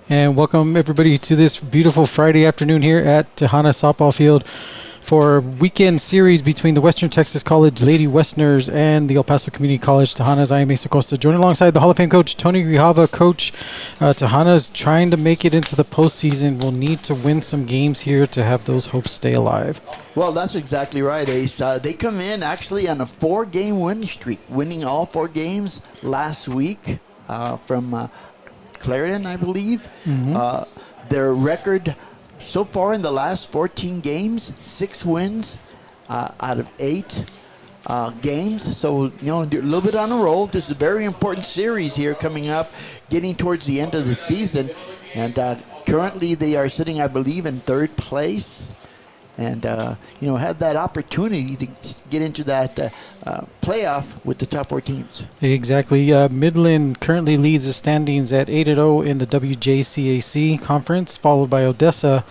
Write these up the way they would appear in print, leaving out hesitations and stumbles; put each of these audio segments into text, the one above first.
And welcome everybody to this beautiful Friday afternoon here at Tejanas softball field for a weekend series between the Western Texas College Lady Westerners and the El Paso Community College Tejanas. I am Mesa Costa, joined alongside the Hall of Fame coach Tony Grijalva. Coach, Tejanas trying to make it into the postseason will need to win some games here to have those hopes stay alive. Well, that's exactly right, Ace. They come in actually on a 4-game winning streak, winning all 4 games last week from Clarendon, I believe. Their record so far in the last 14 games, 6 wins out of 8 games. So, you know, a little bit on a roll. This is a very important series here coming up, getting towards the end of the season. And currently they are sitting, I believe, in 3rd place. And, you know, have that opportunity to get into that playoff with the top 4 teams. Exactly. Midland currently leads the standings at 8-0 in the WJCAC conference, followed by Odessa.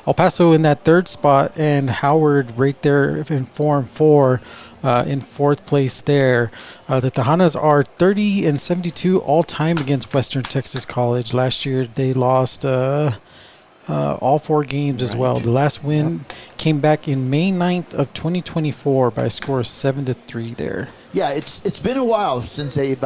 El Paso in that 3rd spot, and Howard right there in Form 4 in 4th place there. The Tejanas are 30-72 all-time against Western Texas College. Last year they lost all 4 games as well. The last win came back in May 9th of 2024 by a score of 7-3 there. Yeah, it's been a while since they've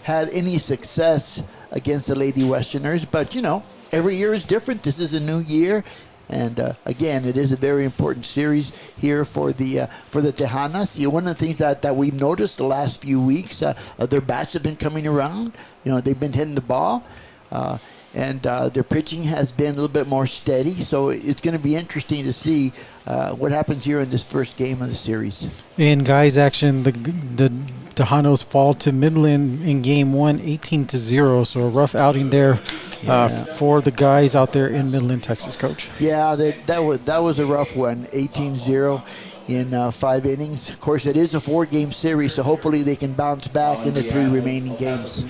had any success against the Lady Westerners, but you know, every year is different. This is a new year, and again, it is a very important series here for the Tejanas. You know, one of the things that we've noticed the last few weeks, their bats have been coming around. You know, they've been hitting the ball. And their pitching has been a little bit more steady, so it's going to be interesting to see what happens here in this first game of the series. In guys action, the Tejanos fall to Midland in game 1, 18-0, so a rough outing there for the guys out there in Midland, Texas, Coach. Yeah, that was a rough one, 18-0 in 5 innings. Of course, it is a 4-game series, so hopefully they can bounce back in the 3 remaining games.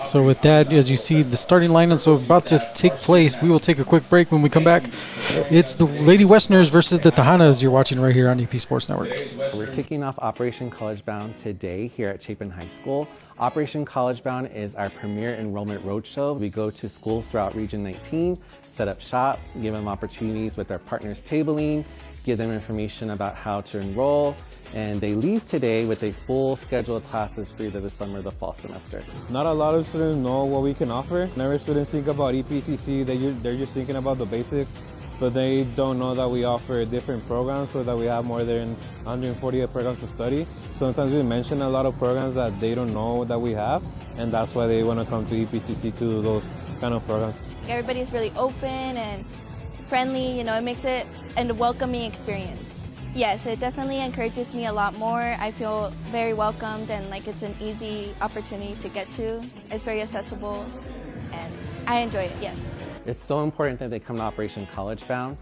So with that, as you see, the starting lineups are about to take place. We will take a quick break. When we come back, it's the Lady Westerners versus the Tejanas you're watching right here on EP Sports Network. We're kicking off Operation College Bound today here at Chapin High School. Operation College Bound is our premier enrollment roadshow. We go to schools throughout Region 19, set up shop, give them opportunities with our partners tabling, give them information about how to enroll, and they leave today with a full schedule of classes for either the summer or the fall semester. Not a lot of students know what we can offer. Whenever students think about EPCC, they're just thinking about the basics, but they don't know that we offer different programs, so that we have more than 148 programs to study. Sometimes we mention a lot of programs that they don't know that we have, and that's why they want to come to EPCC to do those kind of programs. Everybody's really open and friendly, you know, it makes it a welcoming experience. Yes, it definitely encourages me a lot more. I feel very welcomed and like it's an easy opportunity to get to. It's very accessible and I enjoy it, yes. It's so important that they come to Operation College Bound.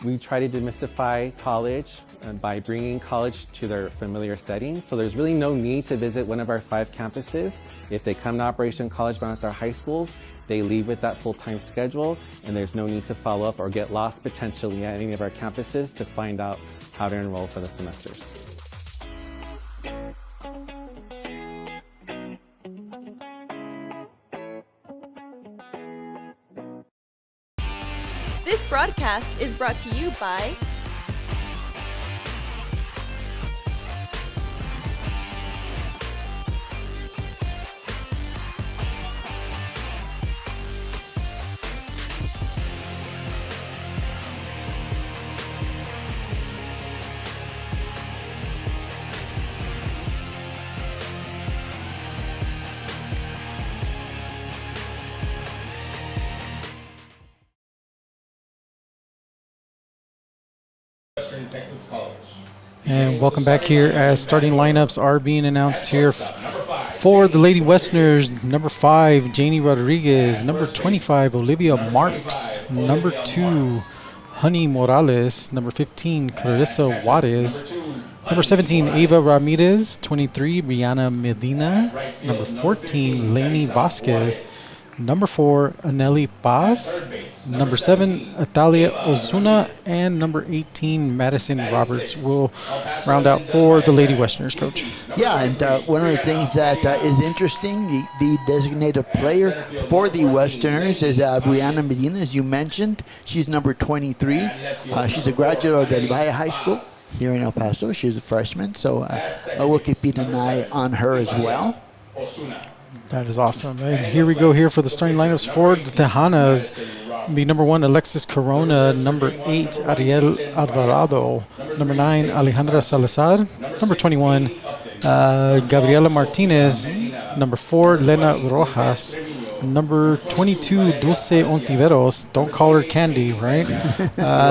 We try to demystify college by bringing college to their familiar settings. So there's really no need to visit one of our 5 campuses. If they come to Operation College Bound at our high schools, they leave with that full-time schedule, and there's no need to follow up or get lost potentially at any of our campuses to find out how to enroll for the semesters. This broadcast is brought to you by Texas College. And welcome back here as starting lineups are being announced here for the Lady Westerners. Number 5, Janie Rodriguez. Number 25, Olivia Marks. Number 2, Honey Morales. Number 15, Clarissa Juarez. Number 17, Ava Ramirez. 23, Brianna Medina. Number 14, Lainey Vasquez. Number 4, Aneli Paz. Number 7, Atalia Ozuna. And number 18, Madison Roberts will round out for the Lady Westerners, Coach. Yeah, and one of the things that is interesting, the designated player for the Westerners is Brianna Medina, as you mentioned. She's number 23. She's a graduate of Del Valle High School here in El Paso. She's a freshman, so we'll keep an eye on her as well. That is awesome. And here we go here for the starting lineups for the Tejanas. Be number 1, Alexis Corona. Number 8, Ariel Alvarado. Number 9, Alejandra Salazar. Number 21, Gabriela Martinez. Number 4, Lena Rojas. Number 22, Dulce Ontiveros. Don't call her Candy, right?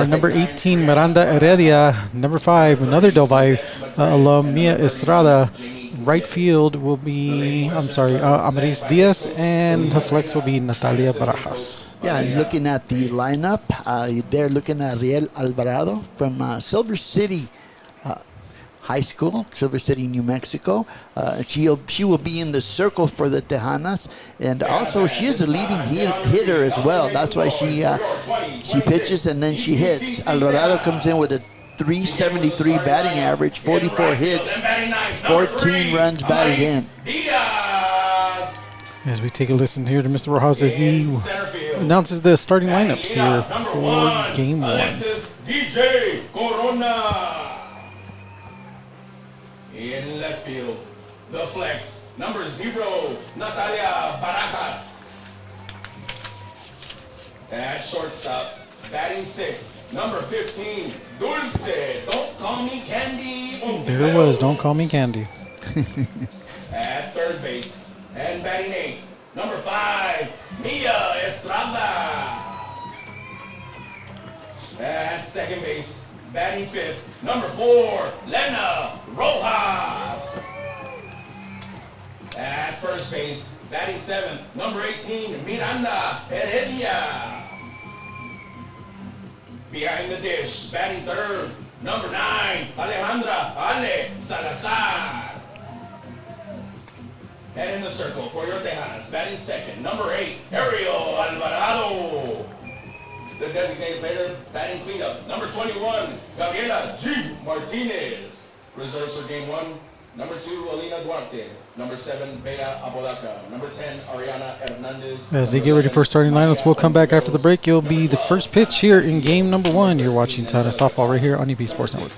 Number 18, Miranda Heredia. Number 5, another Del Valle alum, Mia Estrada. Right field will be, Amaris Diaz, and the flex will be Natalia Barajas. Yeah, and looking at the lineup, they're looking at Ariel Alvarado from Silver City High School, Silver City, New Mexico. She will be in the circle for the Tejanas, and also she is the leading hitter as well. That's why she pitches and then she hits. Alvarado comes in with a 373 batting average, 44 hits, 14 runs batted in. As we take a listen here to Mr. Rojas as he announces the starting lineups here for Game 1. DJ Corona. In left field, the flex, number 0, Natalia Barajas. At shortstop, batting 6, number 15, Dulce, don't call me Candy. There it was, don't call me Candy. At third base, and batting 8, number 5, Mia Estrada. At second base, batting 5th, number 4, Lena Rojas. At first base, batting 7th, number 18, Miranda Heredia. Behind the dish, batting 3rd, number 9, Alejandra Ale Salazar. And in the circle for your Tejanas, batting 2nd, number 8, Ariel Alvarado. The designated player, batting cleanup, number 21, Gabriela G. Martinez. Reserves for Game 1, number 2, Alina Duarte. Number 7, Bea Apodaca. Number 10, Ariana Hernandez. As they get ready for starting lineups, we'll come back after the break. It'll be the first pitch here in Game number 1. You're watching Tejana Softball right here on EP Sports Network.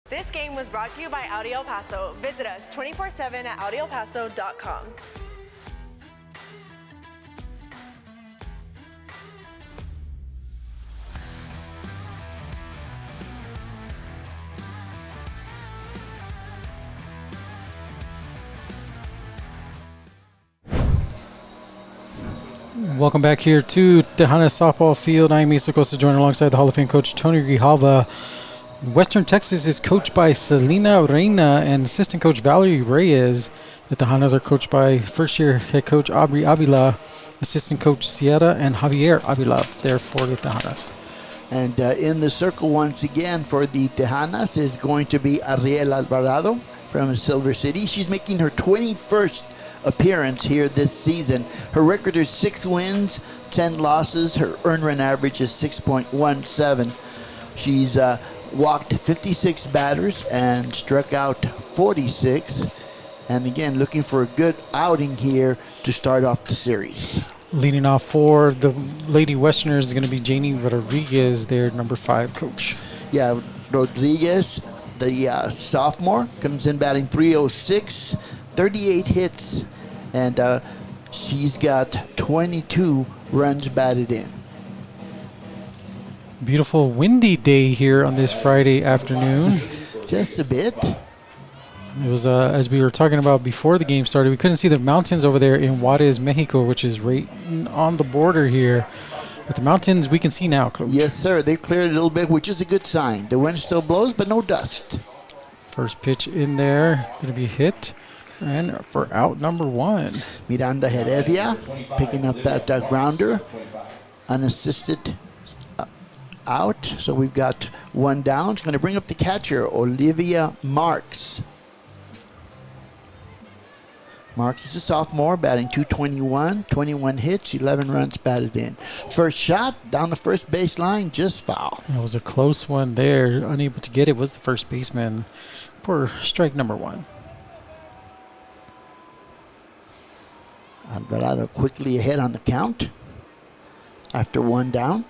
This game was brought to you by Audi El Paso. Visit us 24/7 at AudiElPaso.com. Welcome back here to Tejana Softball Field. I'm Isa Costa, joined alongside the Hall of Fame coach Tony Grijalva. Western Texas is coached by Selena Reina and assistant coach Valerie Reyes. The Tejanas are coached by first-year head coach Aubrey Avila, assistant coach Sierra and Javier Avila. There for the Tejanas. And in the circle once again for the Tejanas is going to be Ariel Alvarado from Silver City. She's making her 21st appearance here this season. Her record is 6 wins, 10 losses. Her earned run average is 6.17. She's walked 56 batters and struck out 46. And again, looking for a good outing here to start off the series. Leading off for the Lady Westerners is going to be Janie Rodriguez, their number 5 coach. Yeah, Rodriguez, the sophomore, comes in batting 306, 38 hits, and she's got 22 runs batted in. Beautiful windy day here on this Friday afternoon. Just a bit. It was, as we were talking about before the game started, we couldn't see the mountains over there in Juarez, Mexico, which is right on the border here. But the mountains we can see now, Coach. Yes, sir. They cleared it a little bit, which is a good sign. The wind still blows, but no dust. First pitch in there, going to be hit. And for out number 1. Miranda Heredia picking up that grounder. Unassisted out. So we've got 1 down. It's going to bring up the catcher, Olivia Marks. Marks is a sophomore, batting 221, 21 hits, 11 runs batted in. First shot down the first baseline, just foul. It was a close one there. Unable to get it was the first baseman for strike number 1. Alvarado quickly ahead on the count after 1 down.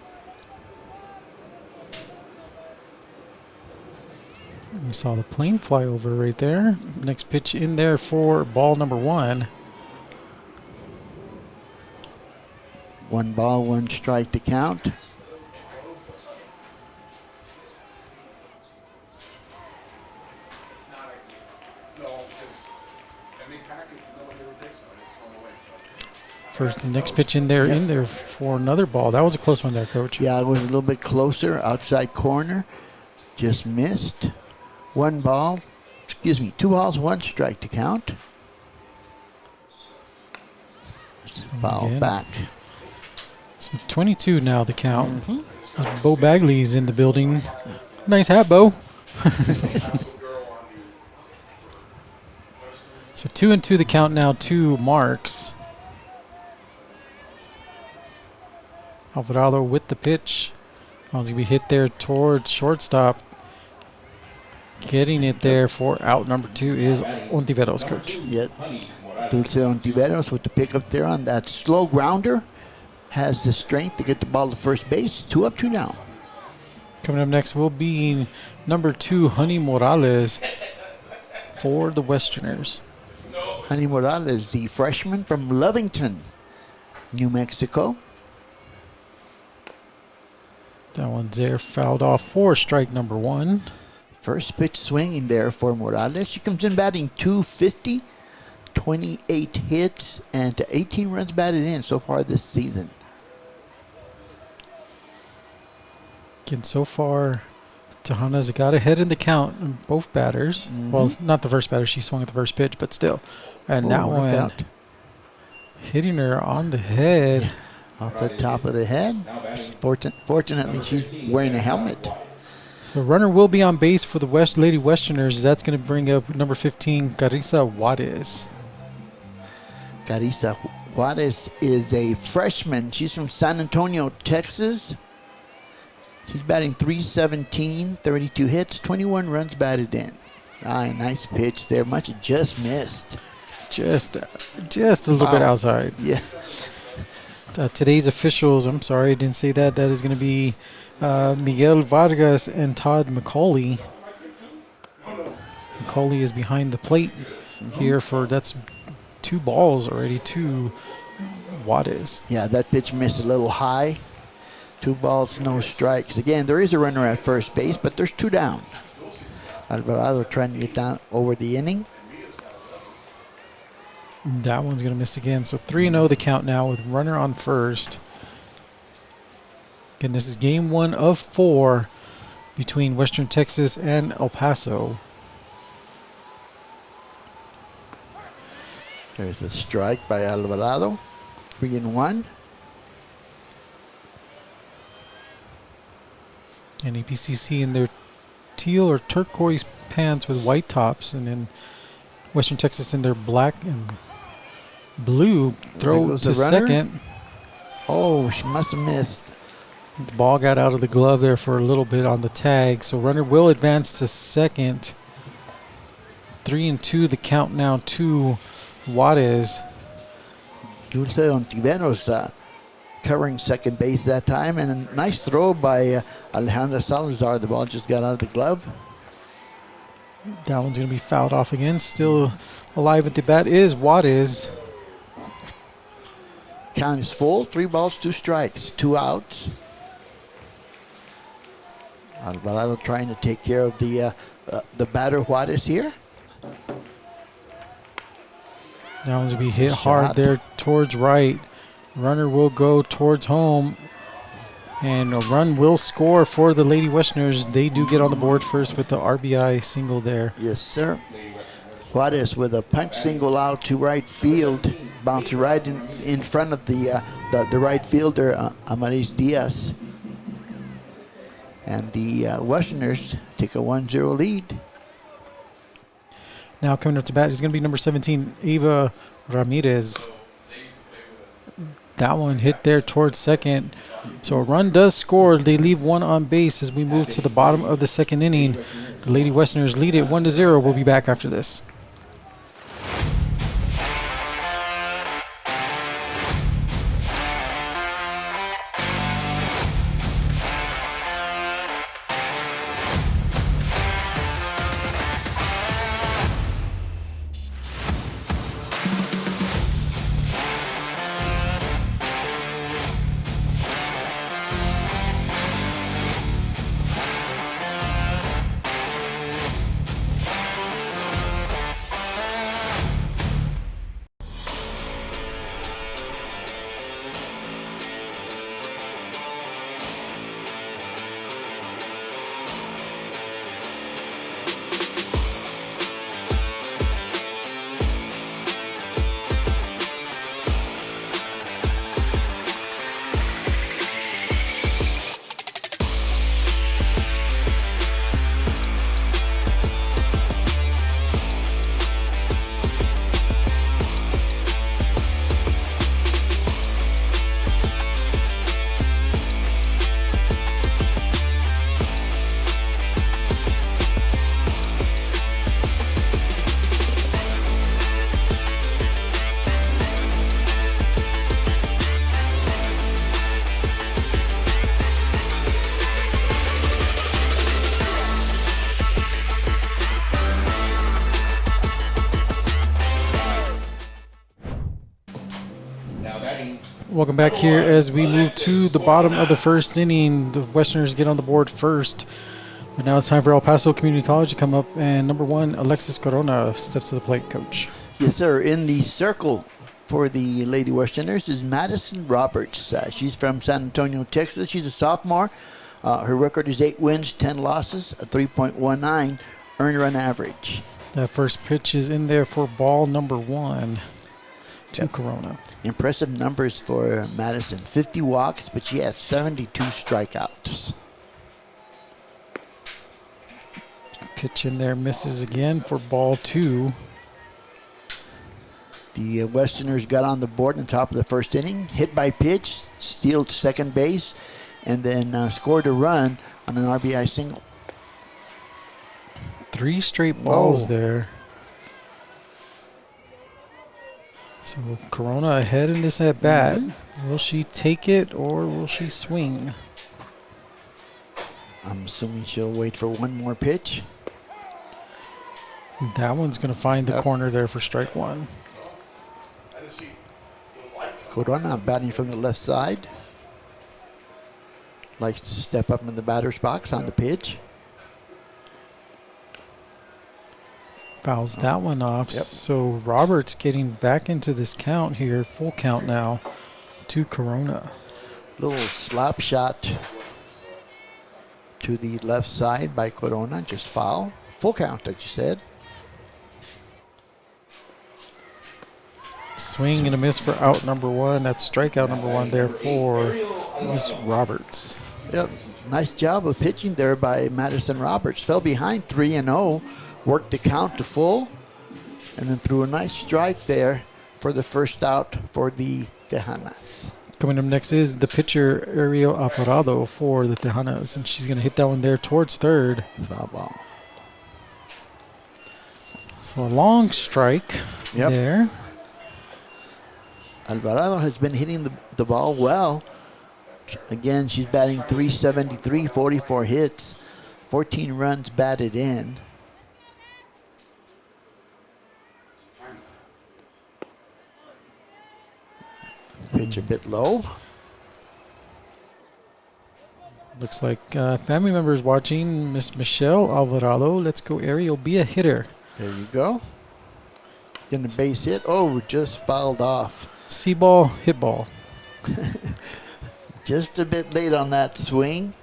We saw the plane fly over right there. Next pitch in there for ball number 1. 1 ball, 1 strike to count. First, the next pitch in there for another ball. That was a close one there, Coach. Yeah, it was a little bit closer, outside corner. Just missed. 2 balls, 1 strike to count. Foul Again. back. So 22 now the count. Bo Bagley's in the building. Nice hat, Bo. So 2-2 the count now to Marks. Alvarado with the pitch. One's going to be hit there towards shortstop. Getting it there for out number 2 is Ontiveros, Coach. Yet, Dulce Ontiveros with the pickup there on that slow grounder. Has the strength to get the ball to first base. 2 up, 2 down. Coming up next will be number 2, Honey Morales for the Westerners. Honey Morales, the freshman from Lovington, New Mexico. That one's there, fouled off for strike number 1. First pitch swinging there for Morales. She comes in batting 250, 28 hits, and 18 runs batted in so far this season. Again, so far, Tejanas got ahead in the count in both batters. Well, not the first batter. She swung at the first pitch, but still. And that one out. hitting her on the head. Off the top of the head. Fortunately, she's wearing a helmet. The runner will be on base for the Lady Westerners. That's going to bring up number 15, Carissa Juarez. Carissa Juarez is a freshman. She's from San Antonio, Texas. She's batting 317, 32 hits, 21 runs batted in. Nice pitch there. Much just missed. Just a little bit outside. Yeah. Today's officials, I'm sorry, I didn't say that. That is going to be Miguel Vargas and Todd McCauley. McCauley is behind the plate here for, that's 2 balls already to Juarez. Yeah, that pitch missed a little high. 2 balls, no strikes. Again, there is a runner at first base, but there's 2 down. Alvarado trying to get down over the inning. That one's going to miss again. So 3-0 the count now with runner on first. Again, this is game 1 of 4 between Western Texas and El Paso. There's a strike by Alvarado. 3-1. And EPCC in their teal or turquoise pants with white tops, and then Western Texas in their black and blue. Throw goes to the runner. second. Oh, she must have missed. The ball got out of the glove there for a little bit on the tag, so runner will advance to second. 3-2 the count now to Juarez. Dulce Ontiveros covering second base that time, and a nice throw by Alejandra Salazar. The ball just got out of the glove. That one's going to be fouled off again. Still alive at the bat is Juarez. Count is full. 3 balls, 2 strikes, 2 outs. Alvarado trying to take care of the batter Juarez here. That one's going to be hit hard Shot. there towards right. Runner will go towards home. And a run will score for the Lady Westerners. They do get on the board first with the RBI single there. Yes, sir. Juarez with a punch single out to right field. Bounce right in front of the right fielder, Amaris Diaz. And the Westerners take a 1-0 lead. Now coming up to bat is going to be number 17, Eva Ramirez. That one hit there towards second. So a run does score. They leave one on base as we move to the bottom of the second inning. The Lady Westerners lead it 1-0. We'll be back after this. Welcome back here as we move to the bottom of the first inning. The Westerners get on the board first. But now it's time for El Paso Community College to come up. And number 1, Alexis Corona steps to the plate, Coach. Yes, sir. In the circle for the Lady Westerners is Madison Roberts. She's from San Antonio, Texas. She's a sophomore. Her record is 8 wins, 10 losses, a 3.19 earned run average. That first pitch is in there for ball number 1 to Corona. Impressive numbers for Madison. 50 walks, but she has 72 strikeouts. Pitch in there misses again for ball 2. The Westerners got on the board on top of the first inning, hit by pitch, steal to second base, and then scored a run on an RBI single. 3 straight balls there. So Corona ahead in this at bat. Will she take it or will she swing? I'm assuming she'll wait for one more pitch. That one's going to find the corner there for strike 1. Corona batting from the left side. Likes to step up in the batter's box on the pitch. Fouls that one off. Yep. So Roberts getting back into this count here. Full count now to Corona. Little slap shot to the left side by Corona, just foul. Full count, as you said. Swing and a miss for out number one. That's strikeout number one there for Miss Roberts. Yep, nice job of pitching there by Madison Roberts. Fell behind 3-0, worked the count to full, and then threw a nice strike there for the first out for the Tejanas. Coming up next is the pitcher Ariel Alvarado for the Tejanas, and she's going to hit that one there towards third. Foul ball. So a long strike there. Alvarado has been hitting the ball well. Again, she's batting .373, 44 hits, 14 runs batted in. Pitch a bit low. Looks like family members watching. Miss Michelle Alvarado. Let's go, Ariel. Be a hitter. There you go. Getting a base hit. Oh, just fouled off. See ball, hit ball. Just a bit late on that swing.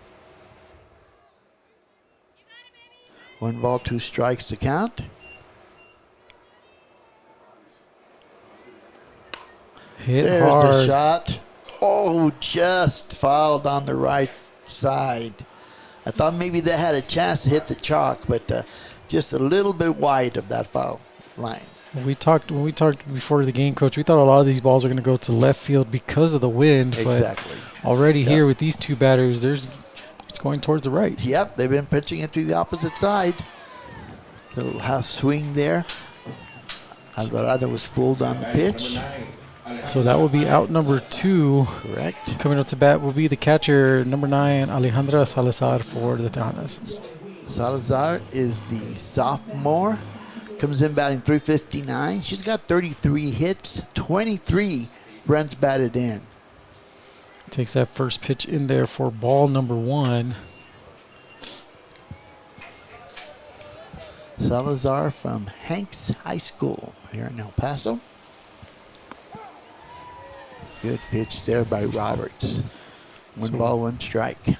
1 ball, 2 strikes to count. Hit There's hard. the shot. Oh, just fouled on the right side. I thought maybe they had a chance to hit the chalk, but just a little bit wide of that foul line. When we talked before the game, Coach, we thought a lot of these balls are going to go to left field because of the wind. Exactly. But already here with these two batters, it's going towards the right. Yep, they've been pitching it to the opposite side. Little half swing there. Alvarado was fooled on the pitch. So that will be out number 2. Correct. Coming up to bat will be the catcher, number 9, Alejandra Salazar for the Tejanas. Salazar is the sophomore. Comes in batting .359. She's got 33 hits, 23 runs batted in. Takes that first pitch in there for ball number 1. Salazar from Hanks High School here in El Paso. Good pitch there by Roberts. 1 ball, 1 strike.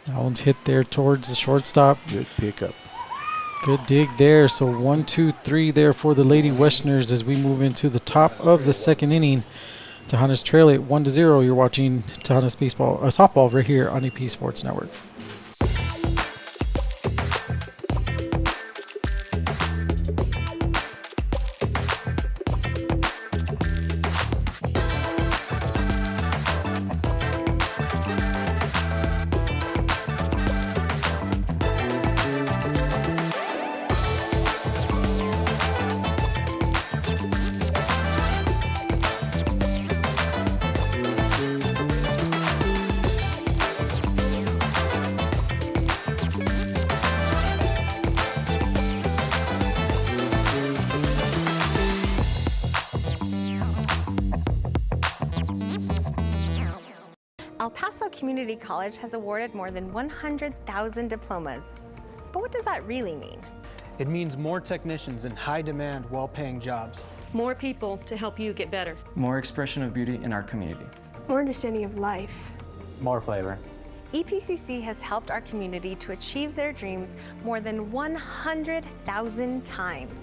That one's hit there towards the shortstop. Good pickup. Good dig there. So 1, 2, 3 there for the Lady Westerners as we move into the top of the second inning. Tejanas trail it 1-0. You're watching Tejanas softball right here on EP Sports Network. El Paso Community College has awarded more than 100,000 diplomas. But what does that really mean? It means more technicians in high-demand, well-paying jobs. More people to help you get better. More expression of beauty in our community. More understanding of life. More flavor. EPCC has helped our community to achieve their dreams more than 100,000 times.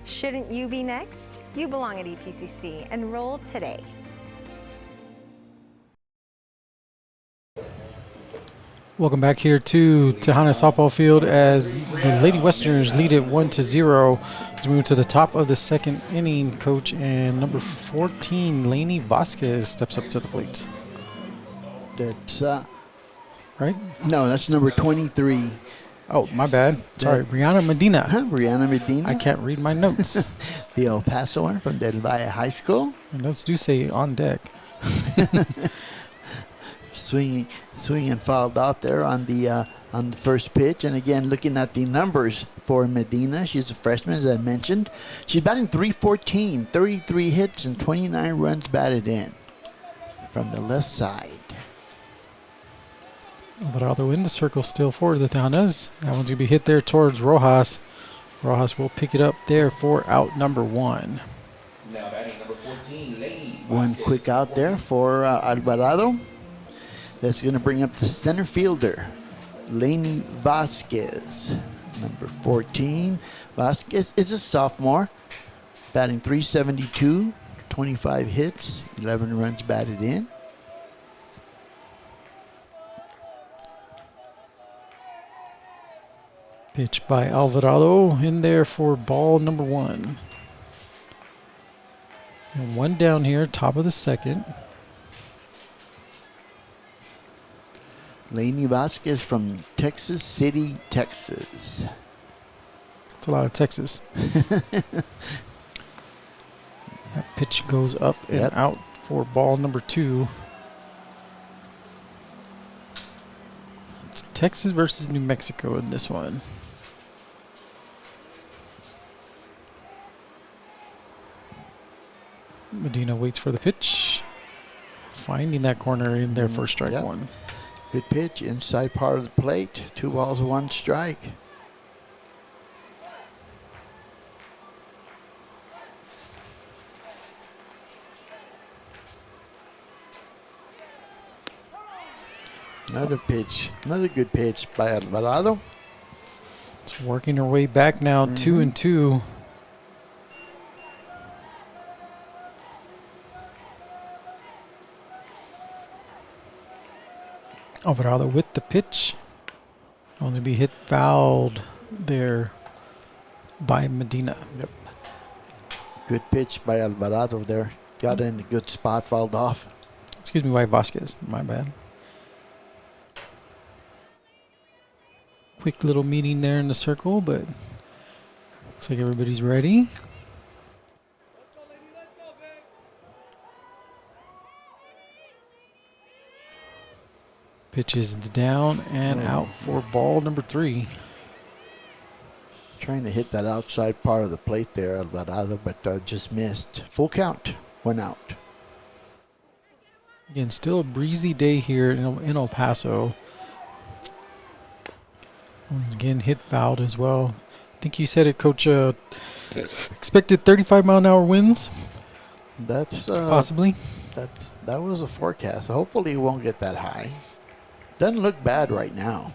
Shouldn't you be next? You belong at EPCC. Enroll today. Welcome back here to Tejanas softball field as the Lady Westerners lead it 1-0 as we move to the top of the second inning, Coach, and number 14, Lainey Vasquez, steps up to the plate. That's right? No, that's number 23. Oh, my bad. Sorry, Brianna Medina. Brianna Medina. I can't read my notes. The El Paso one from Del Valle High School. My notes do say on deck. Swinging and fouled out there on the first pitch. And again, looking at the numbers for Medina, she's a freshman, as I mentioned. She's batting .314, 33 hits and 29 runs batted in from the left side. Alvarado in the circle still for the Tejanas. That one's going to be hit there towards Rojas. Rojas will pick it up there for out number 1. Now batting One quick out there for Alvarado. That's going to bring up the center fielder, Laney Vasquez, number 14. Vasquez is a sophomore, batting .372, 25 hits, 11 runs batted in. Pitch by Alvarado in there for ball number 1. And one down here, top of the second. Laney Vasquez from Texas City, Texas. It's a lot of Texas. That pitch goes up and out for ball number 2. It's Texas versus New Mexico in this one. Medina waits for the pitch. Finding that corner in there for strike 1. Good pitch, inside part of the plate. 2 balls, 1 strike. Another pitch, another good pitch by Alvarado. It's working her way back now, 2-2. Alvarado with the pitch. Going to be hit fouled there by Medina. Yep. Good pitch by Alvarado there. Got in a good spot, fouled off. Excuse me, by Vasquez. My bad. Quick little meeting there in the circle, but looks like everybody's ready. Pitch is down and out for ball number 3. Trying to hit that outside part of the plate there, Alvarado, but just missed. Full count, 1 out. Again, still a breezy day here in El Paso. He's getting hit fouled as well. I think you said it, Coach. Expected 35-mile-an-hour winds. That's possibly. That was a forecast. Hopefully, it won't get that high. Doesn't look bad right now.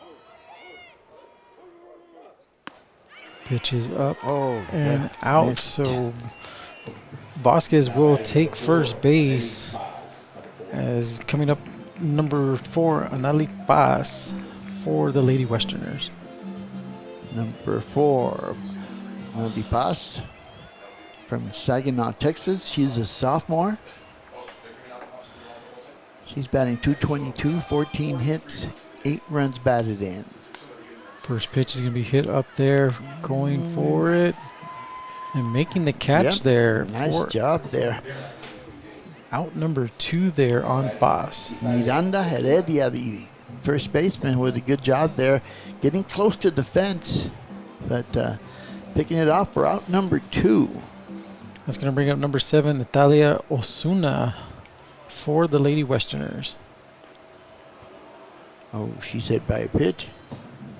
Oh, Pitch is up and yeah, out. missed. So Vasquez will take first base as coming up number 4, Anali Paz for the Lady Westerners. Number 4, Anali Paz from Saginaw, Texas. She's a sophomore. She's batting .222, 14 hits, 8 runs batted in. First pitch is going to be hit up there, going for it, and making the catch there. Nice job there. Out number 2 there on Paz. Miranda Heredia, the first baseman, with a good job there, getting close to the fence, but picking it off for out number 2. That's going to bring up number 7, Natalia Osuna for the Lady Westerners. Oh, she's hit by a pitch.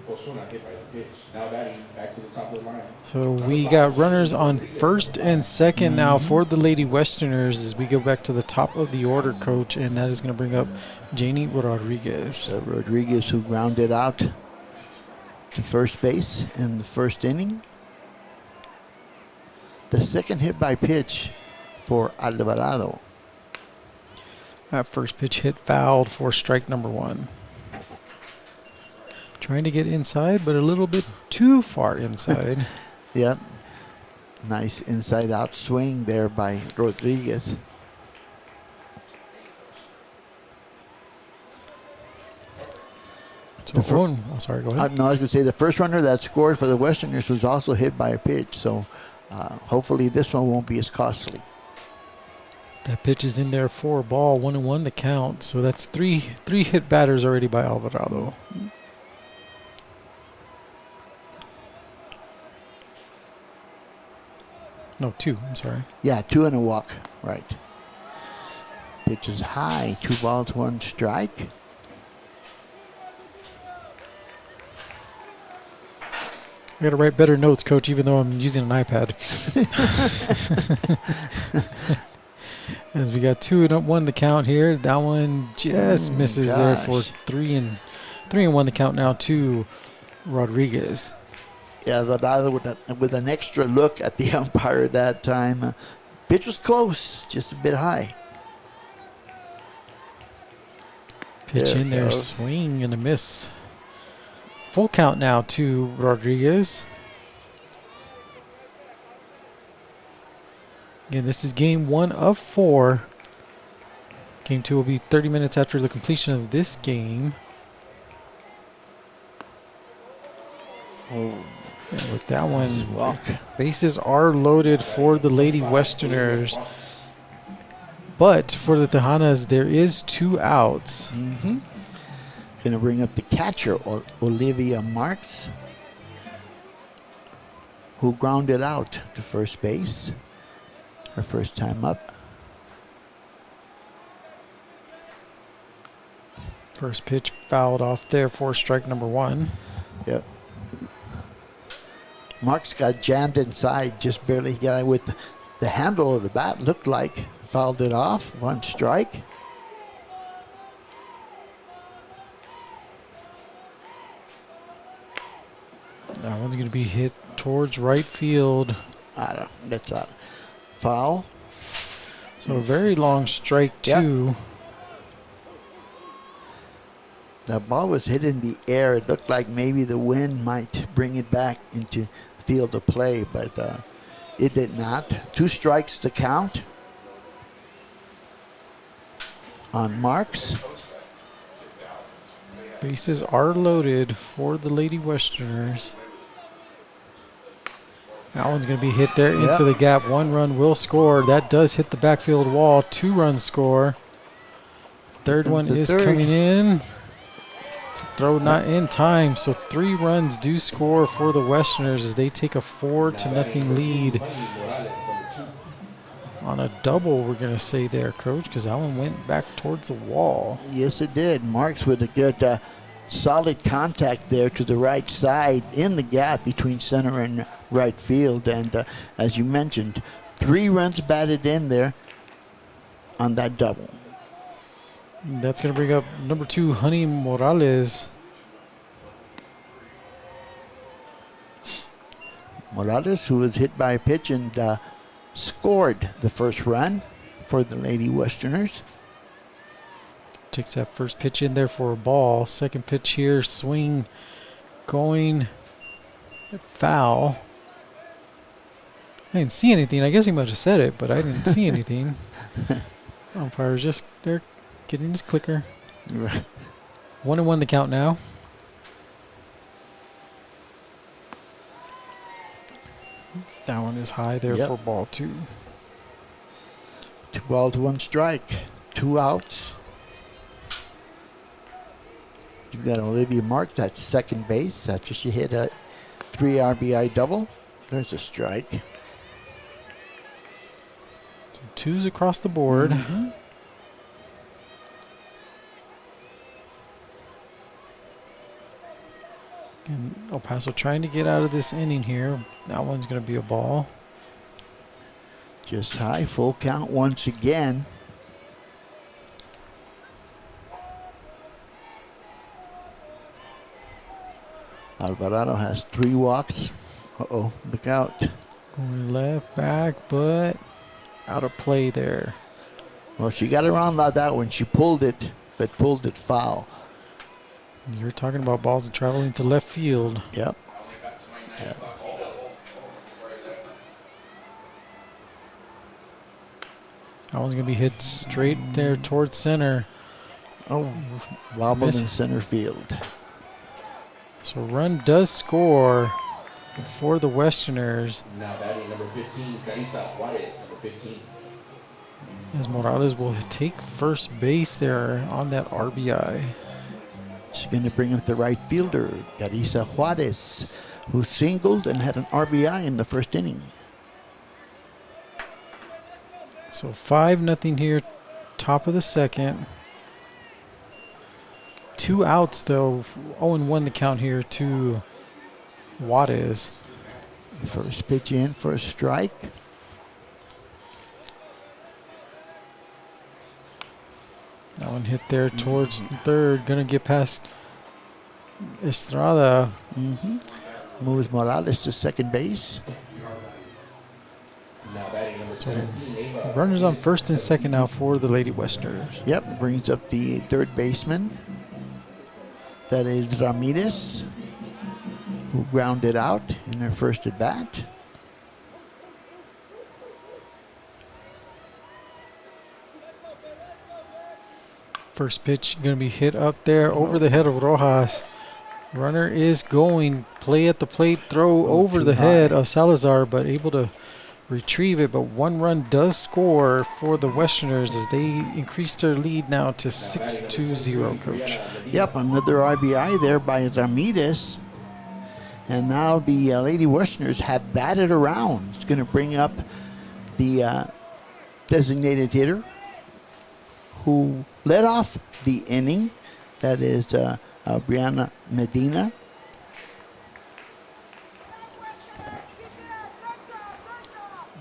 Osuna hit by the pitch. Now batting back to the top of the line. So we got runners on first and second now for the Lady Westerners as we go back to the top of the order, Coach, and that is going to bring up Janie Rodriguez. Rodriguez, who grounded out to first base in the first inning. The second hit by pitch for Alvarado. That first pitch hit fouled for strike number 1. Trying to get inside, but a little bit too far inside. Yep. Nice inside out swing there by Rodriguez. So sorry, go ahead. No, I was going to say the first runner that scored for the Westerners was also hit by a pitch, so hopefully this one won't be as costly. That pitch is in there for a ball, 1-1 the count. So that's three hit batters already by Alvarado. No, 2. I'm sorry. Yeah, 2 and a walk. Right. Pitch is high. 2 balls, 1 strike. I got to write better notes, Coach, even though I'm using an iPad. As we got 2-1 the count here. That one just misses there for 3-1 the count now to Rodriguez. Yeah, with an extra look at the umpire that time. Pitch was close, just a bit high. Pitch in there, goes. swing and a miss. Full count now to Rodriguez. Again, this is game 1 of 4. Game 2 will be 30 minutes after the completion of this game. Oh, and with that one, walk. Bases are loaded for the Lady Westerners. But for the Tejanas, there is 2 outs. Mm-hmm. Going to bring up the catcher, Olivia Marks, who grounded out to first base. Her first time up. First pitch fouled off there for strike number 1. Yep. Marks got jammed inside, just barely got it with the handle of the bat, looked like. Fouled it off, 1 strike. That one's going to be hit towards right field. That's a foul. So a very long strike, 2. That ball was hit in the air. It looked like maybe the wind might bring it back into the field of play, but it did not. 2 strikes to count on Marks. Bases are loaded for the Lady Westerners. That one's going to be hit there into the gap. 1 run will score. That does hit the backfield wall. 2 runs score. Third one is coming in. Throw not in time. So 3 runs do score for the Westerners as they take a 4-0 lead. On a double, we're going to say there, Coach, because that one went back towards the wall. Yes, it did. Marks with a good solid contact there to the right side in the gap between center and right field. And as you mentioned, 3 runs batted in there on that double. That's going to bring up number 2, Honey Morales. Morales, who was hit by a pitch and scored the first run for the Lady Westerners. Takes that first pitch in there for a ball. Second pitch here, swing going foul. I didn't see anything. I guess he might have said it, but I didn't see anything. Umpire's just there getting his clicker. 1-1 the count now. That one is high there for ball 2. 2 balls, 1 strike. 2 outs. You've got Olivia Marks at second base after she hit a 3 RBI double. There's a strike. So 2s across the board. Mm-hmm. And El Paso trying to get out of this inning here. That one's going to be a ball. Just high, full count once again. Alvarado has 3 walks. Uh-oh, look out. Going left, back, but out of play there. Well, she got around that one. She pulled it, but pulled it foul. You're talking about balls that traveling to left field. Yep. That one's going to be hit straight there towards center. Oh, wobbled in center field. So run does score for the Westerners. Now batting number 15, Carissa Juarez, number 15. As Morales will take first base there on that RBI. She's going to bring up the right fielder, Carissa Juarez, who singled and had an RBI in the first inning. So 5-0 here, top of the second. 2 outs though, 0-1 the count here to Juarez. First pitch in for a strike. That one hit there towards third. Gonna get past Estrada. Moves Morales to second base. Runners on first and second now for the Lady Westerners. Yep, brings up the third baseman. That is Ramirez, who grounded out in their first at bat. First pitch going to be hit up there over the head of Rojas. Runner is going. Play at the plate, throw over the head of Salazar, but able to retrieve it. But one run does score for the Westerners as they increase their lead now to 6-2-0, Coach. Yep, another RBI there by Ramirez. And now the Lady Westerners have batted around. It's going to bring up the designated hitter who led off the inning. That is Brianna Medina.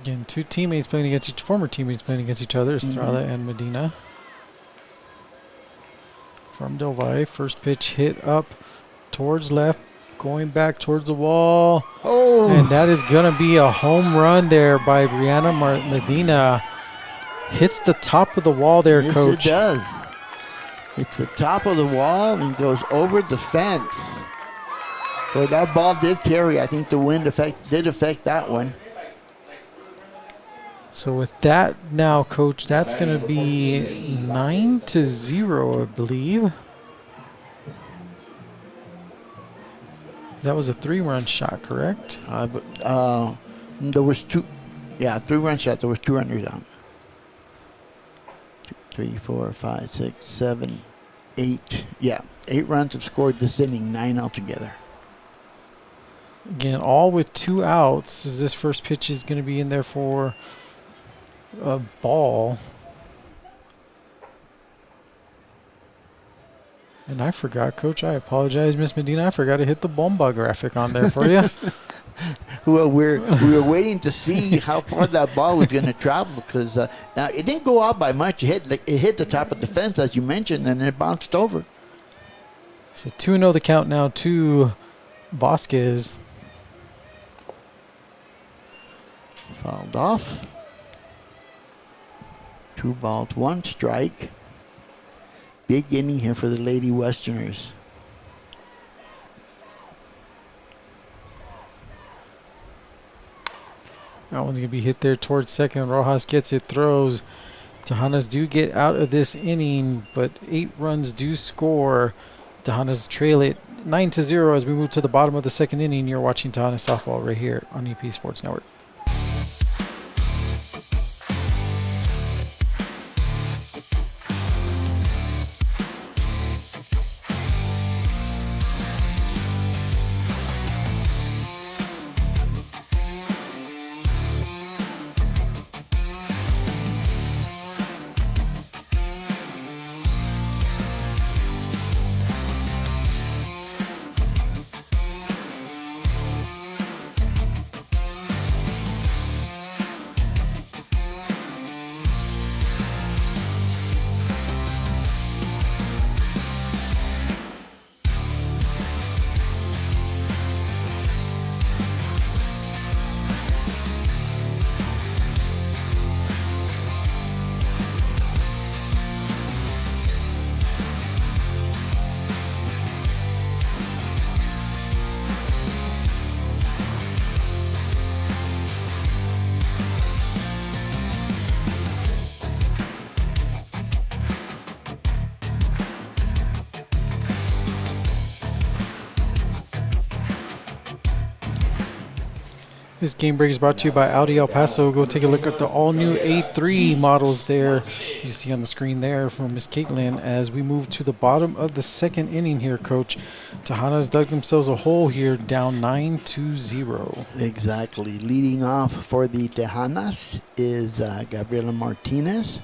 Again, two teammates playing against former teammates playing against each other, Estrada and Medina. From Del Valle, first pitch hit up towards left, going back towards the wall. Oh! And that is going to be a home run there by Brianna Medina. Hits the top of the wall there, yes, Coach. It does. It's the top of the wall and goes over the fence. Boy, that ball did carry. I think the wind did affect that one. So with that now, Coach, that's going to be 9-0, I believe. That was a 3-run shot, correct? There was 3-run shot. There was 2 runners on. 2, 3, 4, 5, 6, 7, 8. Yeah, 8 runs have scored this inning, 9 altogether. Again, all with 2 outs, as this first pitch is going to be in there for a ball. And I forgot, Coach. I apologize, Miss Medina. I forgot to hit the bomba graphic on there for you. Well, we were waiting to see how far that ball was going to travel because now it didn't go out by much. It hit the top of the fence, as you mentioned, and it bounced over. So 2-0 the count now to Vasquez. Fouled off. 2 balls, 1 strike. Big inning here for the Lady Westerners. That one's going to be hit there towards second. Rojas gets it, throws. Tejanas do get out of this inning, but 8 runs do score. Tejanas trail it 9-0 as we move to the bottom of the second inning. You're watching Tejanas Softball right here on EP Sports Network. This game break is brought to you by Audi El Paso. Go take a look at the all-new A3 models there. You see on the screen there from Miss Caitlin as we move to the bottom of the second inning here, Coach. Tejanas dug themselves a hole here, down 9-0. Exactly. Leading off for the Tejanas is Gabriela Martinez,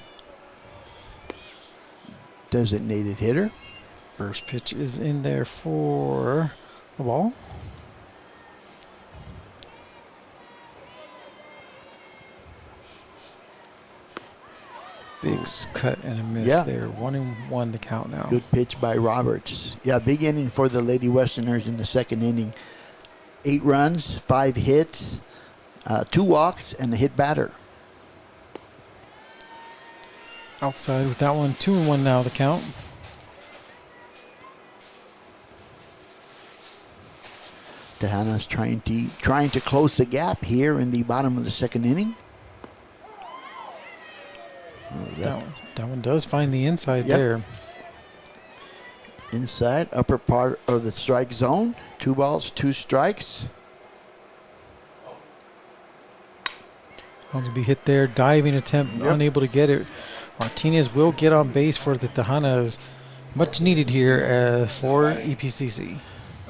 designated hitter. First pitch is in there for a ball. Big cut and a miss Yeah. there. 1-1 the count now. Good pitch by Roberts. Yeah, big inning for the Lady Westerners in the second inning. 8 runs, 5 hits, 2 walks, and a hit batter. Outside with that one. 2-1 now the count. Tejanas trying to close the gap here in the bottom of the second inning. That one does find the inside Yep. there. Inside, upper part of the strike zone. 2 balls, 2 strikes. Going to be hit there. Diving attempt, unable to get it. Martinez will get on base for the Tejanas. Much needed here for EPCC.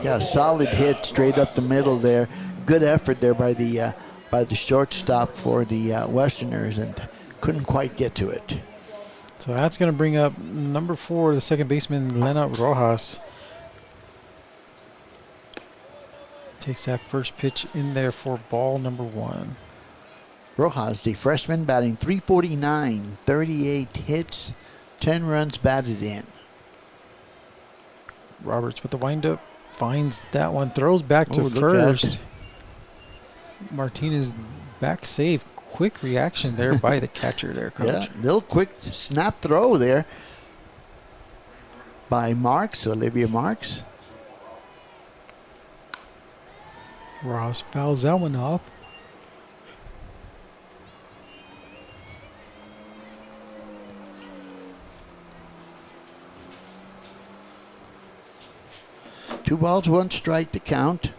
Yeah, solid hit straight up the middle there. Good effort there by the shortstop for the Westerners, and couldn't quite get to it. So that's going to bring up number 4, the second baseman, Leonard Rojas. Takes that first pitch in there for ball number 1. Rojas, the freshman, batting .349, 38 hits, 10 runs batted in. Roberts with the windup, finds that one, throws back to look first. Martinez back save. Quick reaction there by the catcher there, Coach. Yeah, little quick snap throw there by Olivia Marks. Ross fouls that one off. Two balls, 1 strike to count.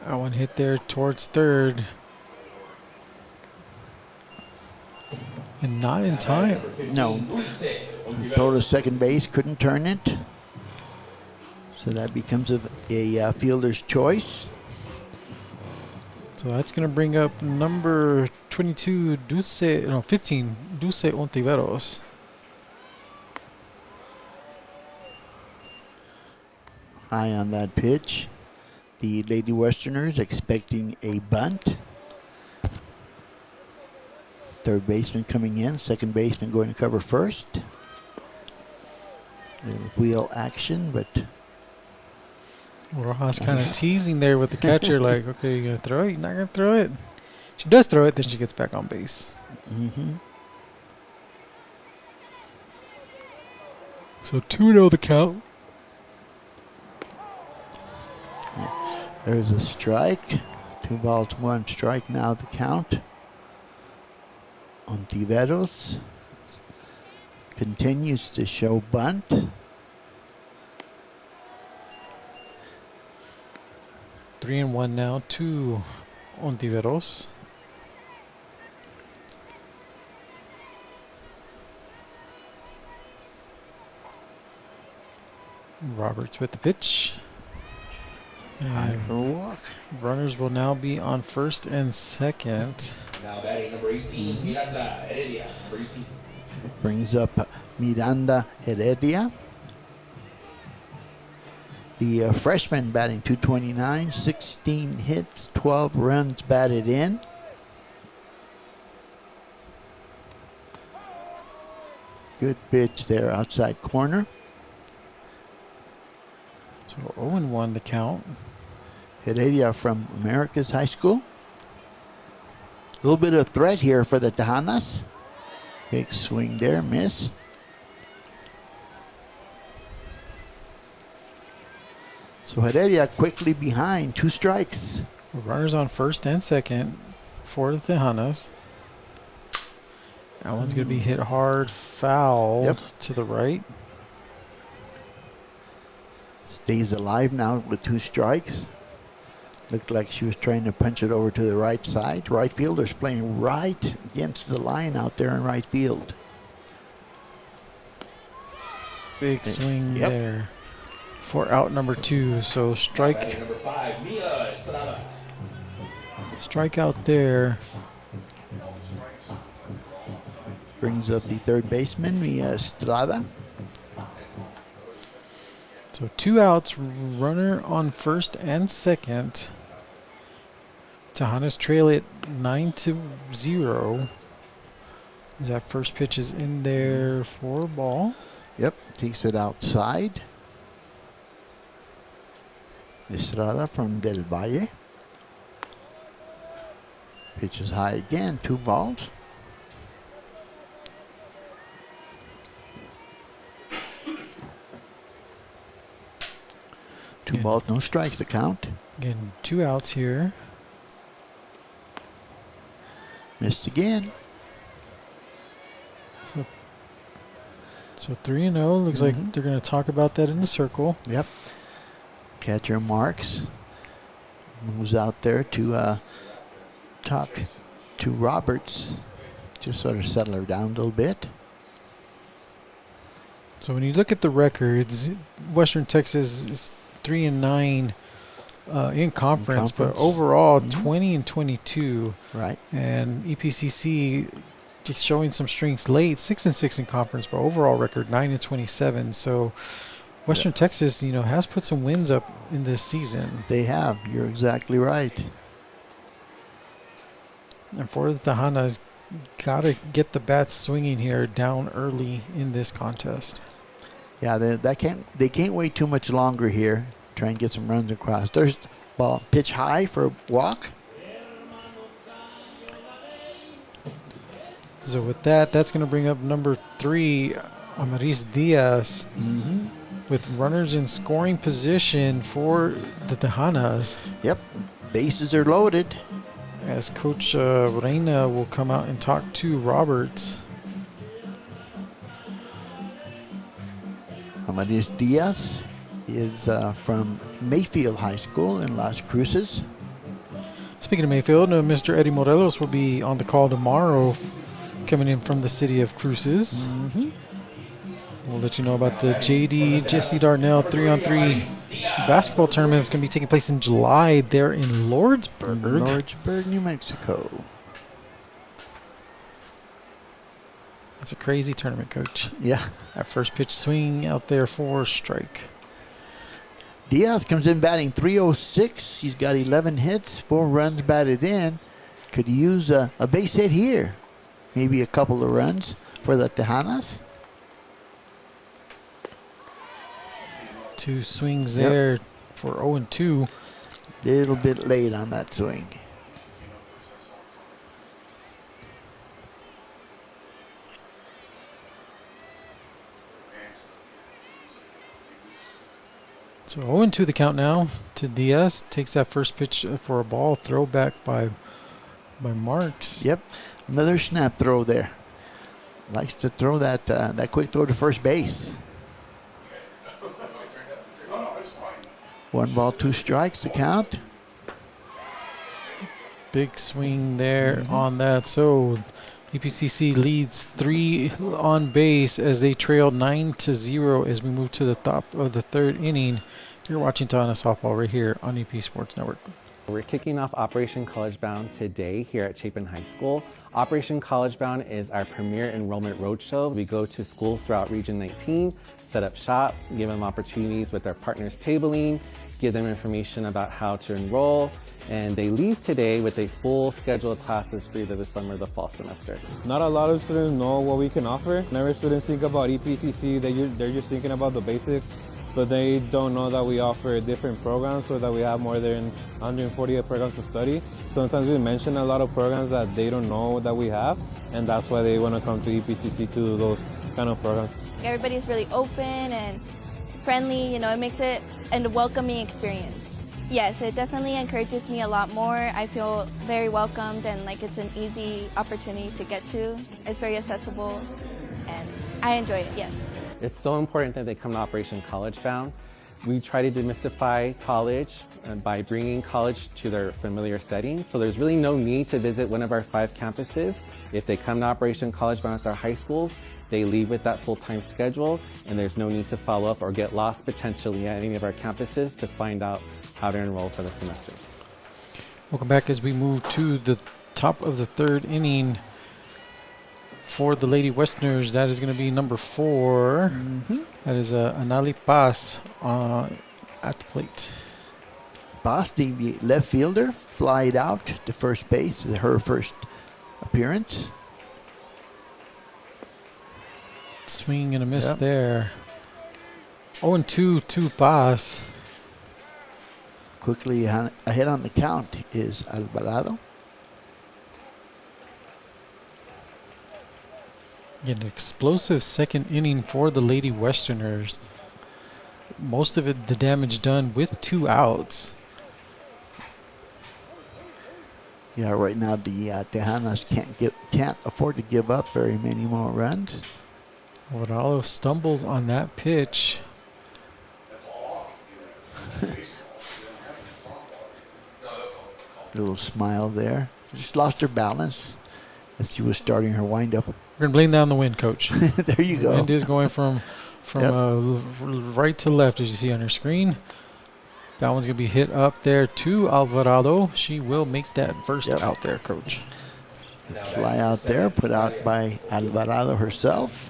That one hit there towards third. And not in time. No. Throw to second base, couldn't turn it. So that becomes a fielder's choice. So that's going to bring up number 15, Dulce Ontiveros. High on that pitch. The Lady Westerners expecting a bunt. Third baseman coming in, second baseman going to cover first. Little wheel action, but Rojas kind of teasing there with the catcher, like, okay, you're going to throw it? You're not going to throw it? She does throw it, then she gets back on base. So 2-0 the count. There's a strike. 2 balls, 1 strike now the count. Ontiveros continues to show bunt. 3-1 now to Ontiveros. Roberts with the pitch. High for a walk. Runners will now be on first and second. Now batting number 18, Miranda Heredia, number 18. Brings up Miranda Heredia. The freshman batting .229, 16 hits, 12 runs batted in. Good pitch there, outside corner. So 0-1 the count. Heredia from Americas High School. A little bit of threat here for the Tejanas. Big swing there, miss. So Heredia quickly behind, 2 strikes. Runners on first and second for the Tejanas. That one's going to be hit hard, foul to the right. Stays alive now with 2 strikes. Looked like she was trying to punch it over to the right side. Right fielder's playing right against the line out there in right field. Big swing there for out number 2. So strike. Number 5, Mia Estrada. Strike out there. Brings up the third baseman, Mia Estrada. So 2 outs, runner on first and second. Tejanas trail it 9-0. That first pitch is in there for ball. Yep, takes it outside. Estrada from Del Valle. Pitches high again, 2 balls. Two balls, no strikes to count. Again, 2 outs here. Missed again. So 3-0. Looks like they're going to talk about that in the circle. Yep. Catcher marks. Moves out there to talk to Roberts. Just sort of settle her down a little bit. So when you look at the records, Western Texas is 3-9 in conference, but overall 20-22. Right. And EPCC just showing some strengths late, 6-6 in conference, but overall record 9-27. So Western Texas, has put some wins up in this season. They have. You're exactly right. And for the Tejanas, got to get the bats swinging here down early in this contest. Yeah, they can't wait too much longer here. Try and get some runs across. There's ball pitch high for a walk. So with that, that's going to bring up number 3, Amaris Diaz, with runners in scoring position for the Tejanas. Yep, bases are loaded. As Coach Reina will come out and talk to Roberts. Amaris Diaz is from Mayfield High School in Las Cruces. Speaking of Mayfield, Mr. Eddie Morelos will be on the call tomorrow, coming in from the city of Cruces. We'll let you know about the JD Jesse Darnell 3-on-3 basketball tournament that's going to be taking place in July there in Lordsburg. Lordsburg, New Mexico. That's a crazy tournament, Coach. Yeah. That first pitch swing out there for a strike. Diaz comes in batting .306. He's got 11 hits, 4 runs batted in. Could use a base hit here. Maybe a couple of runs for the Tejanas. 2 swings there for 0-2. Little bit late on that swing. So 0-2 the count now to Diaz. Takes that first pitch for a ball. Throwback by Marks. Yep. Another snap throw there. Likes to throw that quick throw to first base. 1 ball, 2 strikes to count. Big swing there on that. So EPCC leads 3 on base as they trail 9-0 as we move to the top of the 3rd inning. You're watching Tejana Softball right here on EP Sports Network. We're kicking off Operation College Bound today here at Chapin High School. Operation College Bound is our premier enrollment roadshow. We go to schools throughout Region 19, set up shop, give them opportunities with their partners tabling, give them information about how to enroll, and they leave today with a full schedule of classes for either the summer or the fall semester. Not a lot of students know what we can offer. Whenever students think about EPCC, they're just thinking about the basics, but they don't know that we offer different programs so that we have more than 148 programs to study. Sometimes we mention a lot of programs that they don't know that we have, and that's why they want to come to EPCC to do those kind of programs. Everybody's really open and friendly, it makes it a welcoming experience. Yes, it definitely encourages me a lot more. I feel very welcomed and like it's an easy opportunity to get to. It's very accessible and I enjoy it, yes. It's so important that they come to Operation College Bound. We try to demystify college by bringing college to their familiar settings. So there's really no need to visit one of our 5 campuses. If they come to Operation College Bound at their high schools, they leave with that full-time schedule, and there's no need to follow up or get lost potentially at any of our campuses to find out how to enroll for the semesters. Welcome back as we move to the top of the 3rd inning. For the Lady Westerners, that is going to be number 4. That is Anali Paz at the plate. Paz, the left fielder, flied out to first base. Her first appearance. swing and a miss Yep. there. 0-2, 2 pass. Quickly ahead on the count is Alvarado. An explosive second inning for the Lady Westerners. Most of it, the damage done with 2 outs. Yeah, right now the Tejanas can't afford to give up very many more runs. Alvarado stumbles on that pitch. Little smile there. Just lost her balance as she was starting her windup. We're going to blame that on the wind, Coach. There you The go. wind is going from right to left, as you see on your screen. That one's going to be hit up there to Alvarado. She will make that first out there, Coach. Fly out there, put out by Alvarado herself.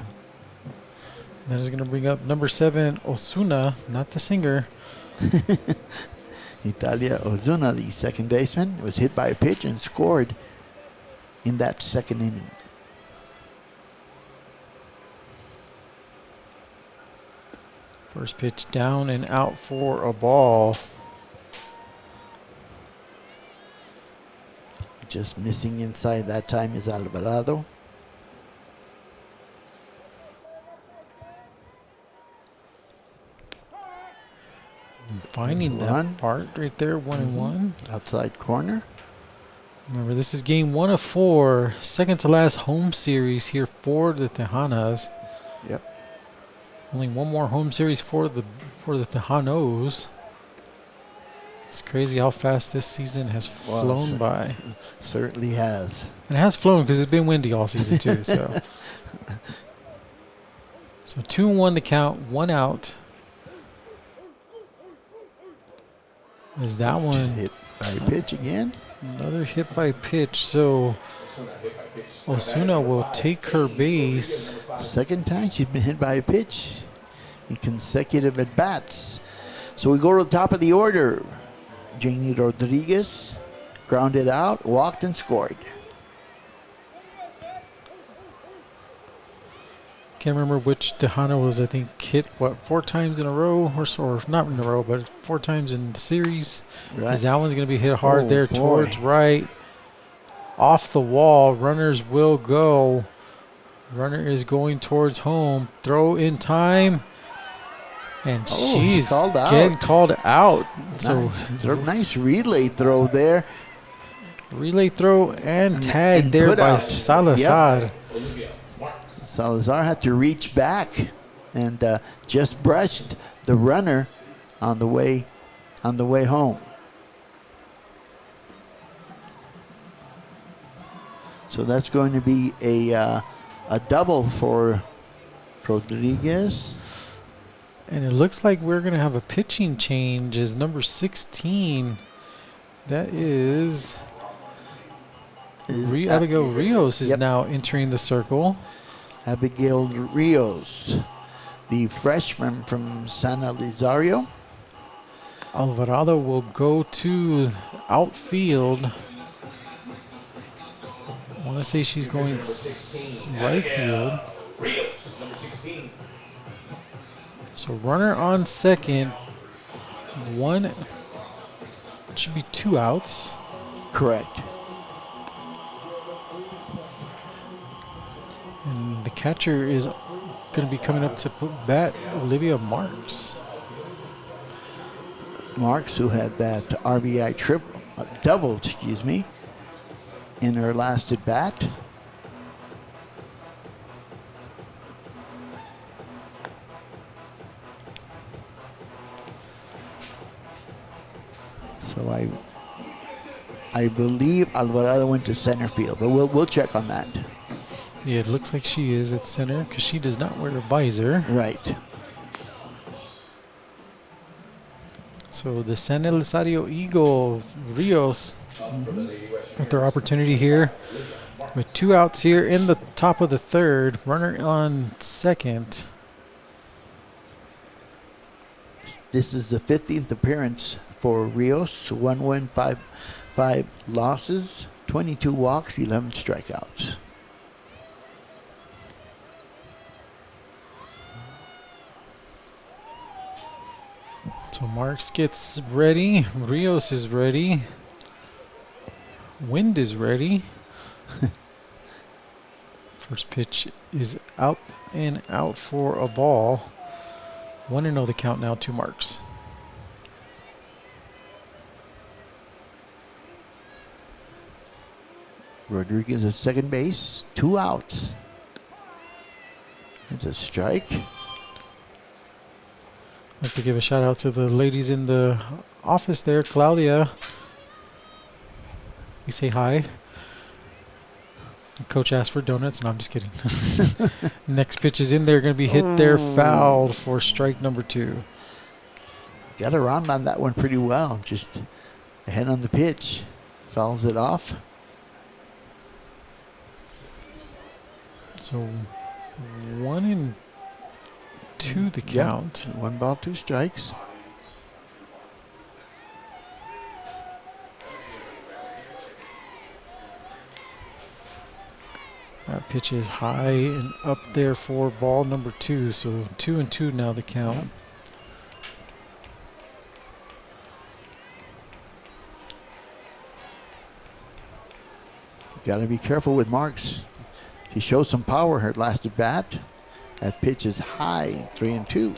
That is going to bring up number 7, Osuna, not the singer. Italia Ozuna, the second baseman, was hit by a pitch and scored in that second inning. First pitch down and out for a ball. Just missing inside that time is Alvarado. Finding that part right there, 1-1. Outside corner. Remember, this is game 1 of 4, second to last home series here for the Tejanas. Yep. Only one more home series for the Tejanos. It's crazy how fast this season has flown by. Certainly has. And it has flown because it's been windy all season too. So 2-1 the count, 1 out. Is that one hit by pitch again? Another hit by pitch. So Osuna will take her base. Second time she's been hit by a pitch in consecutive at bats. So we go to the top of the order. Janie Rodriguez grounded out, walked and scored. Can't remember which Tejana was, I think, hit, 4 times in a row, or not in a row, but 4 times in the series. Right. That one's going to be hit hard there towards right. Off the wall, runners will go. Runner is going towards home. Throw in time. And she's getting called out. Nice relay throw there. Relay throw and tag there by Salazar. Yep. Salazar had to reach back and just brushed the runner on the way home. So that's going to be a double for Rodriguez. And it looks like we're going to have a pitching change as number 16. That is Abigail Rios is now entering the circle. Abigail Rios, the freshman from San Elizario. Alvarado will go to outfield. I want to say she's going right field. Rios, number 16. So runner on second. It should be 2 outs. Correct. And the catcher is going to be coming up to bat, Olivia Marks. Marks, who had that RBI double, in her last at bat. So I believe Alvarado went to center field, but we'll check on that. Yeah, it looks like she is at center because she does not wear a visor. Right. So the San Elizario Eagle Rios with their opportunity here with 2 outs here in the top of the third. Runner on second. This is the 15th appearance for Rios. 1 win, 5 losses, 22 walks, 11 strikeouts. So Marks gets ready. Rios is ready. Wind is ready. First pitch is out and out for a ball. 1-0 the count now to Marks. Rodriguez at second base. 2 outs. It's a strike. I'd like to give a shout out to the ladies in the office there. Claudia. We say hi. Coach asked for donuts. No, I'm just kidding. Next pitch is in there. Going to be hit there. Fouled for strike number 2. Got around on that one pretty well. Just ahead on the pitch. Fouls it off. So 1-2 the count. Yep. 1 ball, 2 strikes. That pitch is high and up there for ball number 2. So 2-2 now the count. Yep. Got to be careful with Marks. He showed some power her last at bat. That pitch is high, 3-2.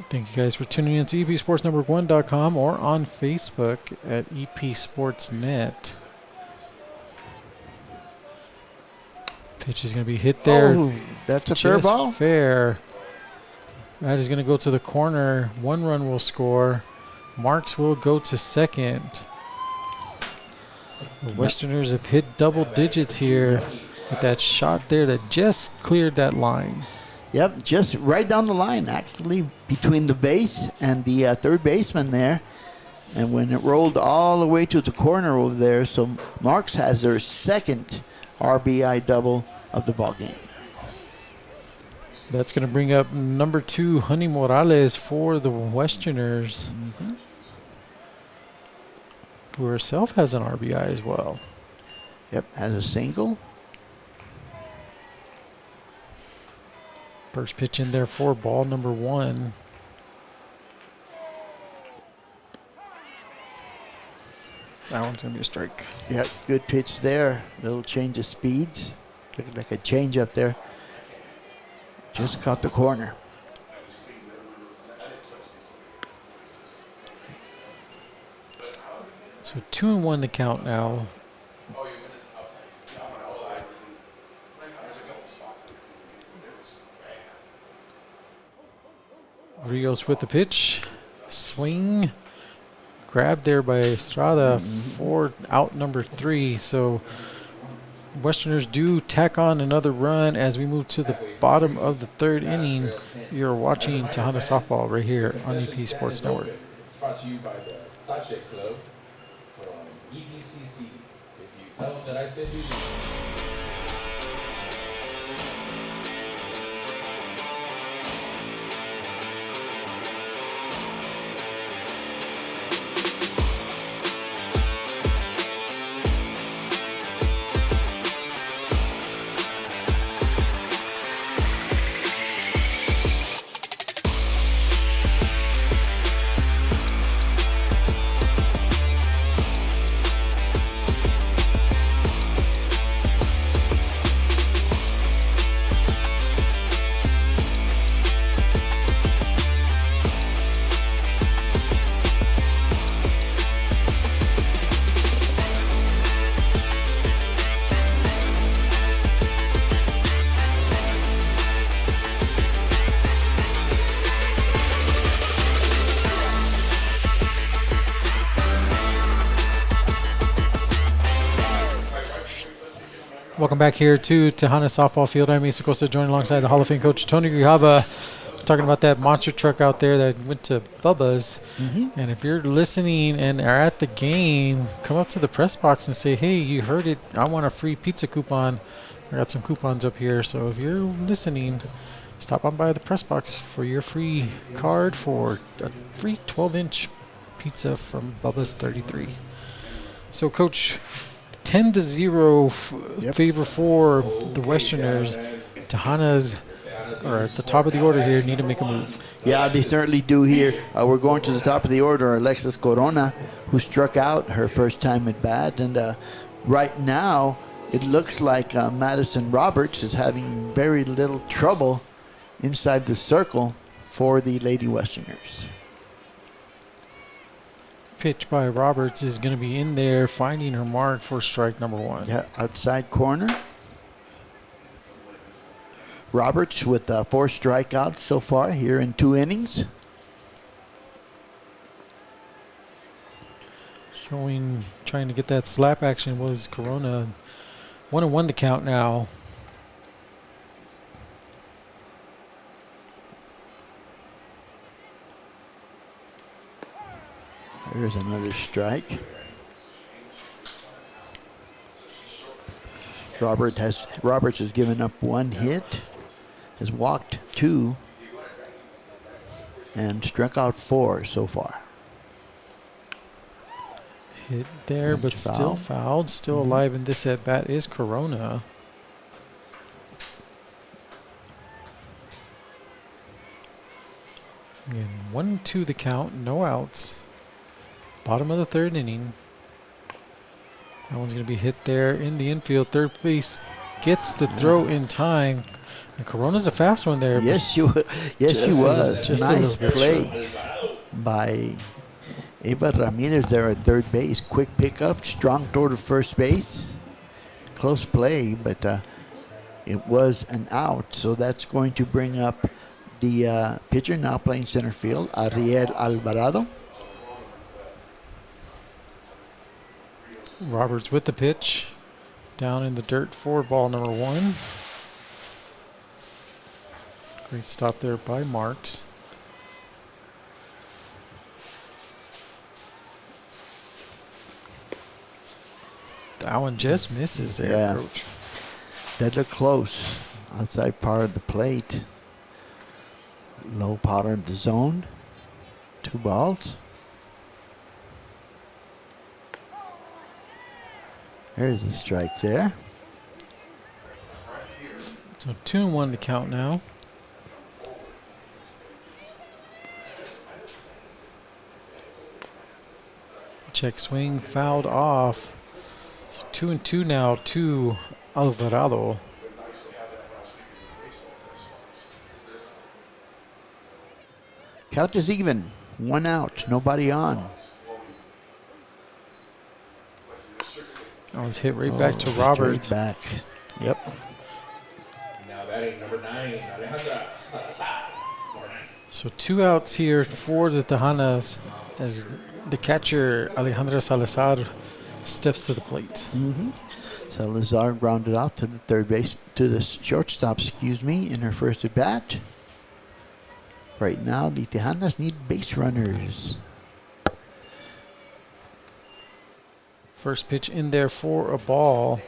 Thank you guys for tuning in to epsportsnetwork1.com or on Facebook at epsportsnet. Pitch is going to be hit there. Oh, that's a fair Just ball. Fair. That is going to go to the corner. 1 run will score. Marks will go to second. The Westerners have hit double digits here with that shot there that just cleared that line. Yep, just right down the line, actually, between the base and the third baseman there. And when it rolled all the way to the corner over there, so Marks has their second RBI double of the ball game. That's going to bring up number 2, Honey Morales, for the Westerners, who herself has an RBI as well. Yep, has a single. First pitch in there for ball number 1. That one's going to be a strike. Yeah, good pitch there. Little change of speeds. Looking like a change up there. Just caught the corner. So 2-1 the count now. Rios with the pitch. Swing. Grabbed there by Estrada for out number 3. So Westerners do tack on another run as we move to the bottom of the 3rd inning. You're watching Tejana Softball right here on EP Sports Network. It's brought to you by the Tache Club from EPCC. If you tell them that I said you. Welcome back here to Tejana Softball Field. I'm Asa Costa, joined alongside the Hall of Fame coach Tony Grijalva, talking about that monster truck out there that went to Bubba's. And if you're listening and are at the game, come up to the press box and say, hey, you heard it. I want a free pizza coupon. I got some coupons up here. So if you're listening, stop on by the press box for your free card for a free 12-inch pizza from Bubba's 33. So, Coach, 10-0 favor for the Westerners. Tejana's or at the top of the order here, need to make a move. Yeah, they certainly do here. We're going to the top of the order. Alexis Corona, who struck out her first time at bat. And right now, it looks like Madison Roberts is having very little trouble inside the circle for the Lady Westerners. Pitch by Roberts is going to be in there, finding her mark for strike number 1. Yeah, outside corner. Roberts with 4 strikeouts so far here in 2 innings. Trying to get that slap action was Corona. 1-1 the count now. There's another strike. Roberts has given up 1 hit, has walked 2, and struck out 4 so far. Hit there, but still fouled. Still alive in this at bat is Corona. Again, 1-2 the count, no outs. Bottom of the 3rd inning. That one's going to be hit there in the infield. Third base gets the throw in time. And Corona's a fast one there. Yes, she was. Nice play by Eva Ramirez there at third base. Quick pickup, strong throw to first base. Close play, but it was an out. So that's going to bring up the pitcher now playing center field, Ariel Alvarado. Roberts with the pitch. Down in the dirt for ball number 1. Great stop there by Marks. That one just misses there, Yeah. Coach. That looked close. Outside part of the plate. Low powder in the zone. 2 balls. There's a strike there. So 2-1 to count now. Check swing, fouled off. So 2-2 now to Alvarado. Count is even. 1 out. Nobody on. That was hit right back to Roberts. Straight back. Yep. Now batting number 9, Alejandra Salazar. So 2 outs here for the Tejanas as the catcher Alejandra Salazar steps to the plate. Salazar grounded out to the third base, to the shortstop, in her first at bat. Right now, the Tejanas need base runners. First pitch in there for a ball.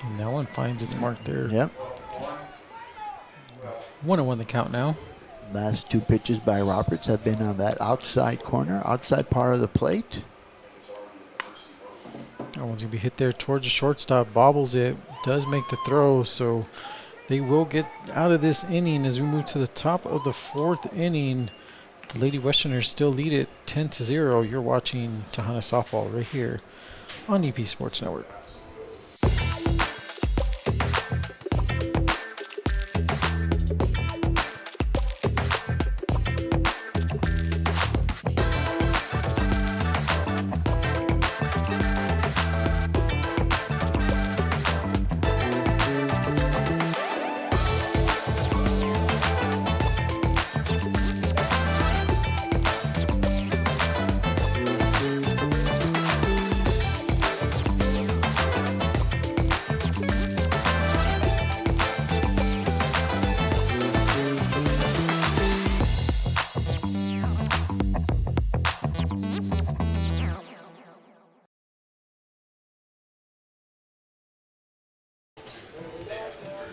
And that one finds its mark there. Yep. 1-1 the count now. Last 2 pitches by Roberts have been on that outside corner, outside part of the plate. That one's going to be hit there towards the shortstop. Bobbles it. Does make the throw. So they will get out of this inning as we move to the top of the 4th inning. The Lady Westerners still lead it 10-0. You're watching Tejana Softball right here on EP Sports Network.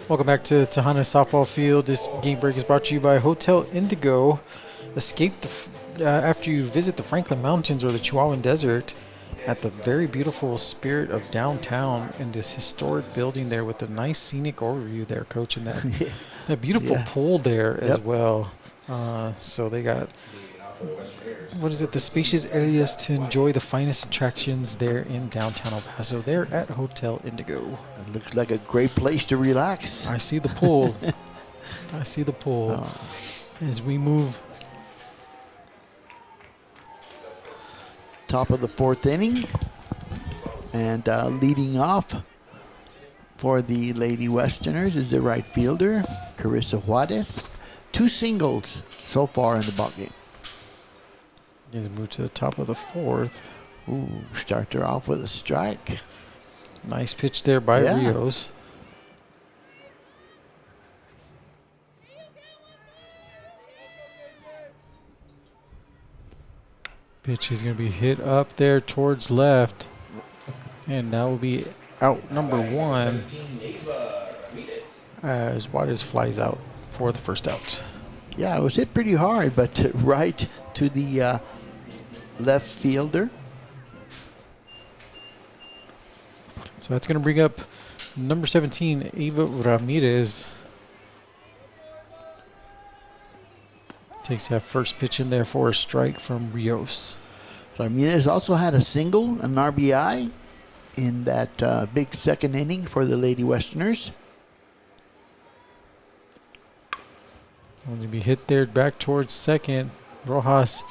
Welcome back to Tejana Softball Field. This game break is brought to you by Hotel Indigo. Escape after you visit the Franklin Mountains or the Chihuahuan Desert. at the very beautiful Spirit of downtown in this historic building there with a nice scenic overview there, Coach, and that beautiful pool there as well. So they got, what is it, the spacious areas to enjoy the finest attractions there in downtown El Paso. They're at Hotel Indigo. It looks like a great place to relax. I see the pool. I see the pool. As we move. Top of the 4th inning. And leading off for the Lady Westerners is the right fielder, Carissa Juarez. 2 singles so far in the ballgame. Let's move to the top of the 4th. Ooh, start her off with a strike. Nice pitch there by Rios. Pitch is going to be hit up there towards left. And that will be out number 1 as Juarez flies out for the first out. Yeah, it was hit pretty hard, but right to the left fielder. So that's going to bring up number 17, Ava Ramirez. Takes that first pitch in there for a strike from Rios. Ramirez also had a single, an RBI, in that big 2nd inning for the Lady Westerners. Going to be hit there back towards second. Rojas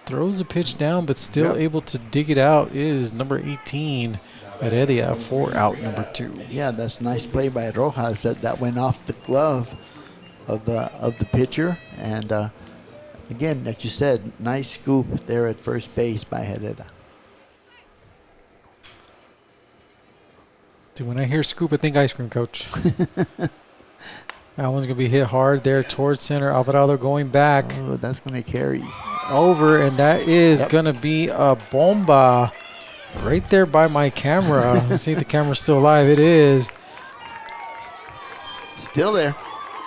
throws the pitch down, but still able to dig it out is number 18, Heredia, for out number 2. Yeah, that's a nice play by Rojas. That went off the glove of the pitcher. And again, like you said, nice scoop there at first base by Heredia. Dude, when I hear scoop, I think ice cream, Coach. That one's going to be hit hard there towards center. Alvarado going back. Oh, that's going to carry over, and that is going to be a bomba right there by my camera. Let's see if the camera's still alive. It is. Still there.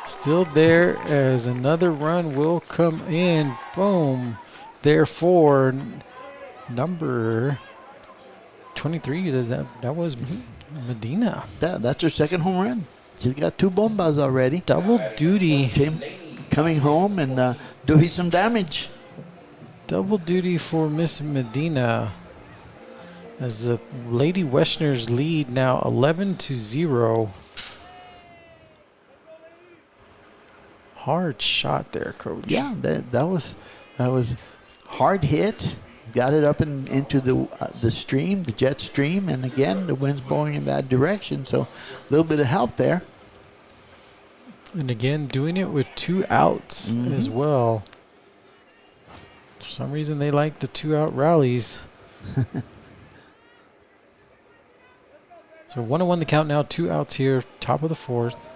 Still there as another run will come in. Boom. Therefore, number 23, that was Medina. That's her 2nd home run. She's got 2 bombas already. Double duty. Coming home and doing some damage. Double duty for Miss Medina. As the Lady Westerners lead now 11-0. Hard shot there, Coach. Yeah, that was hard hit. Got it up into the stream, the jet stream, and again the wind's blowing in that direction, so a little bit of help there. And again, doing it with 2 outs as well. For some reason, they like the 2-out rallies. So 1-1 the count now, 2 outs here, top of the 4th.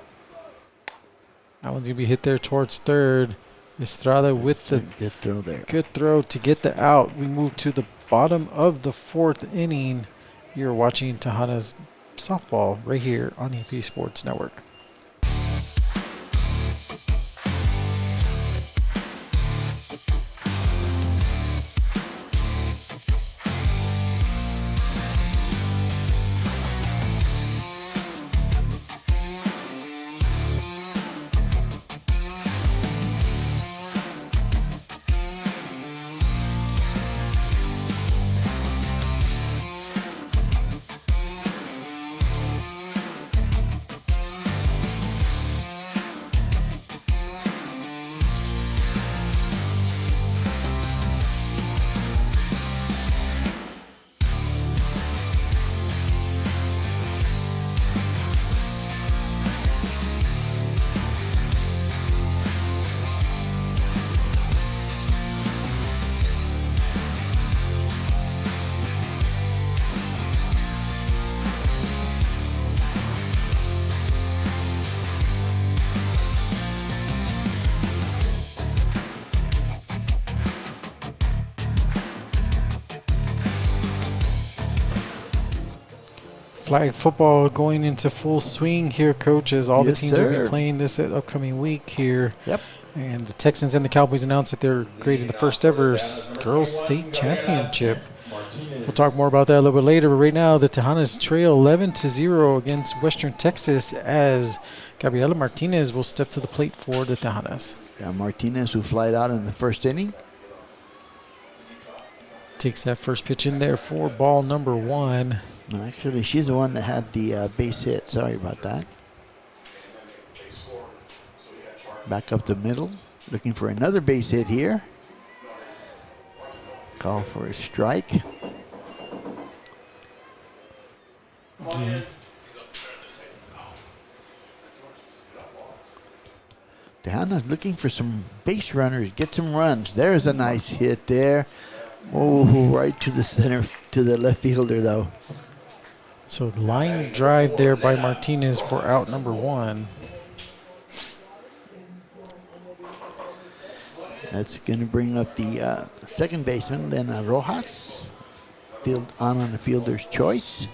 That one's going to be hit there towards third. Estrada with the good throw there. Good throw to get the out. We move to the bottom of the 4th inning. You're watching Tejanas softball right here on EP Sports Network. Flag football going into full swing here, coaches. All the teams will be playing this upcoming week here. Yep. And the Texans and the Cowboys announced that they're creating the first ever girls state championship. We'll talk more about that a little bit later, but right now the Tejanas trail 11-0 against Western Texas as Gabriela Martinez will step to the plate for the Tejanas. Yeah, Martinez, who flied out in the first inning. Takes that first pitch in there for ball number 1. No, actually, she's the one that had the base hit. Sorry about that. Back up the middle, looking for another base hit here. Call for a strike. Tejanas looking for some base runners, get some runs. There's a nice hit there. Oh, right to the center, to the left fielder though. So line drive there by Martinez for out number 1. That's going to bring up the second baseman, Lena Rojas. Field on the fielder's choice.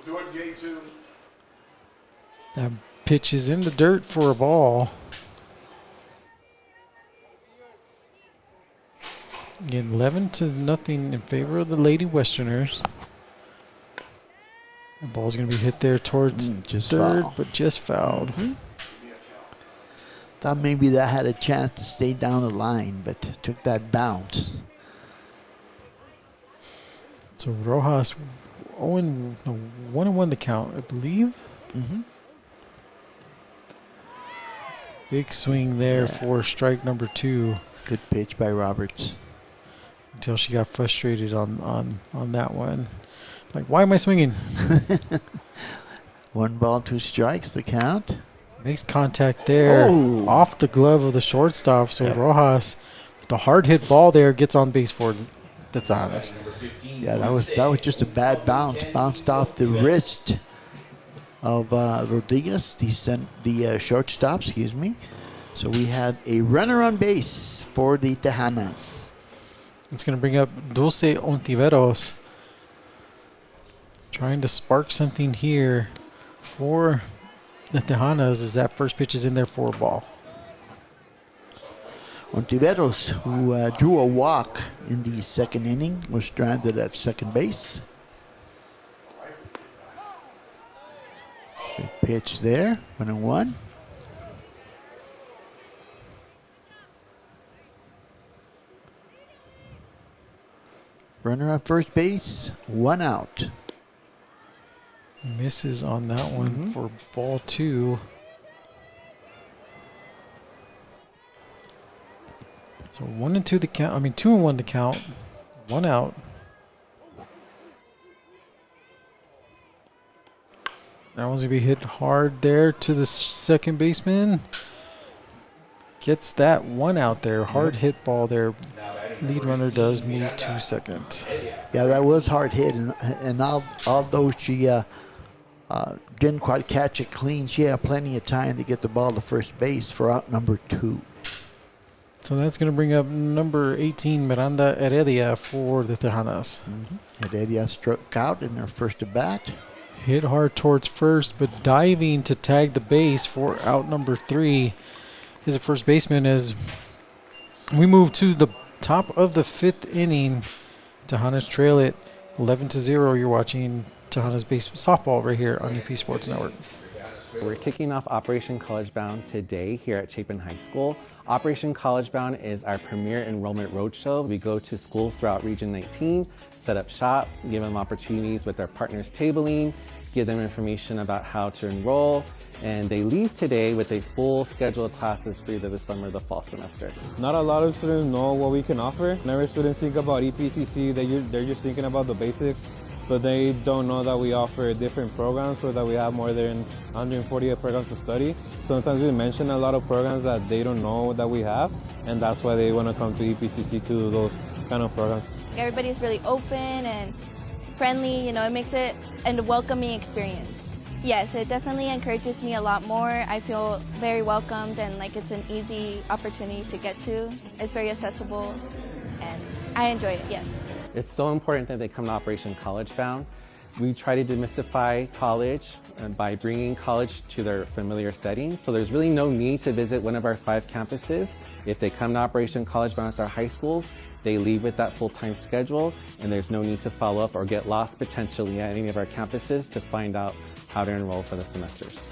We'll do it game 2. That pitch is in the dirt for a ball. Again, 11-0 in favor of the Lady Westerners. The ball's going to be hit there towards just third, foul. but just fouled. Thought maybe that had a chance to stay down the line, but took that bounce. So Rojas 1-1 the count, I believe. Big swing there for strike number 2. Good pitch by Roberts. Until she got frustrated on that one. Like, why am I swinging? 1 ball, 2 strikes, the count. Makes contact there off the glove of the shortstop. So Rojas, with the hard hit ball there, gets on base for the Tejanas. Yeah, that was just a bad bounce. Bounced off the wrist of Rodriguez, the shortstop, excuse me. So we have a runner on base for the Tejanas. It's going to bring up Dulce Ontiveros. Trying to spark something here for the Tejanas as that first pitch is in there for a ball. Ontiveros, who drew a walk in the second inning, was stranded at second base. Good pitch there, 1-1. Runner on first base, 1 out. Misses on that one for ball 2. So 1-2 the count. 2-1 the count. 1 out. That one's gonna be hit hard there to the second baseman. Gets that 1 out there. Hard hit ball there. Lead runner does move to second. Yeah, that was hard hit, and although she didn't quite catch it clean, she had plenty of time to get the ball to first base for out number 2. So that's going to bring up number 18, Miranda Heredia, for the Tejanas. Heredia struck out in her first at bat. Hit hard towards first, but diving to tag the base for out number 3 is a first baseman as we move to the top of the 5th inning. Tejanas trail it 11-0. You're watching Tejanas base softball right here on UP Sports Network. We're kicking off Operation College Bound today here at Chapin High School. Operation College Bound is our premier enrollment roadshow. We go to schools throughout Region 19, set up shop, give them opportunities with their partners tabling, give them information about how to enroll, and they leave today with a full schedule of classes for either the summer or the fall semester. Not a lot of students know what we can offer. Whenever students think about EPCC, they're just thinking about the basics, but they don't know that we offer different programs so that we have more than 148 programs to study. Sometimes we mention a lot of programs that they don't know that we have, and that's why they want to come to EPCC to do those kind of programs. Everybody's really open and friendly, it makes it a welcoming experience. Yes, it definitely encourages me a lot more. I feel very welcomed and like it's an easy opportunity to get to. It's very accessible and I enjoy it, yes. It's so important that they come to Operation College Bound. We try to demystify college by bringing college to their familiar settings. So there's really no need to visit one of our 5 campuses. If they come to Operation College Bound at our high schools, they leave with that full-time schedule, and there's no need to follow up or get lost potentially at any of our campuses to find out how to enroll for the semesters.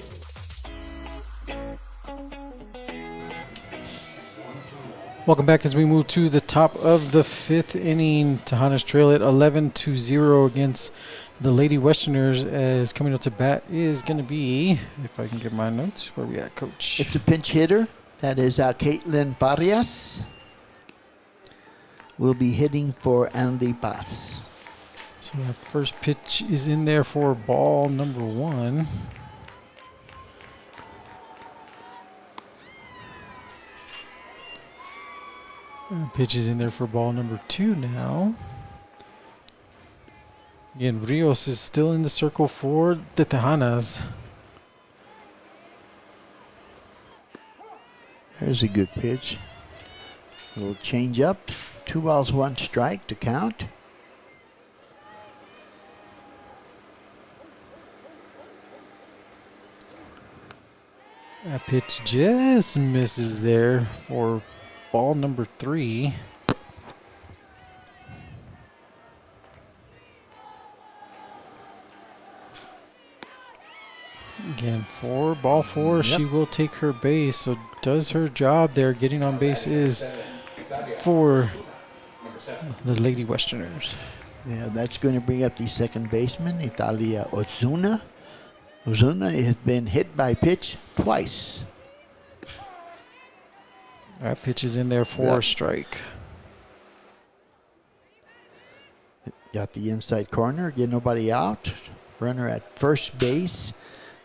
Welcome back as we move to the top of the 5th inning. Tejanas trail at 11-0 against the Lady Westerners, as coming up to bat is going to be, if I can get my notes, where we at, Coach? It's a pinch hitter. That is Caitlin Farias. Will be hitting for Andy Paz. So that first pitch is in there for ball number 1. Pitch is in there for ball number 2 now. Again, Rios is still in the circle for the Tejanas. There's a good pitch. A little change up. 2 balls, 1 strike to count. That pitch just misses there for ball number 3. Again, for ball 4, she will take her base. So does her job there. Getting on base is for the Lady Westerners. Yeah, that's going to bring up the second baseman, Italia Ozuna. Ozuna has been hit by pitch twice. That pitch is in there for a strike. Got the inside corner, get nobody out. Runner at first base.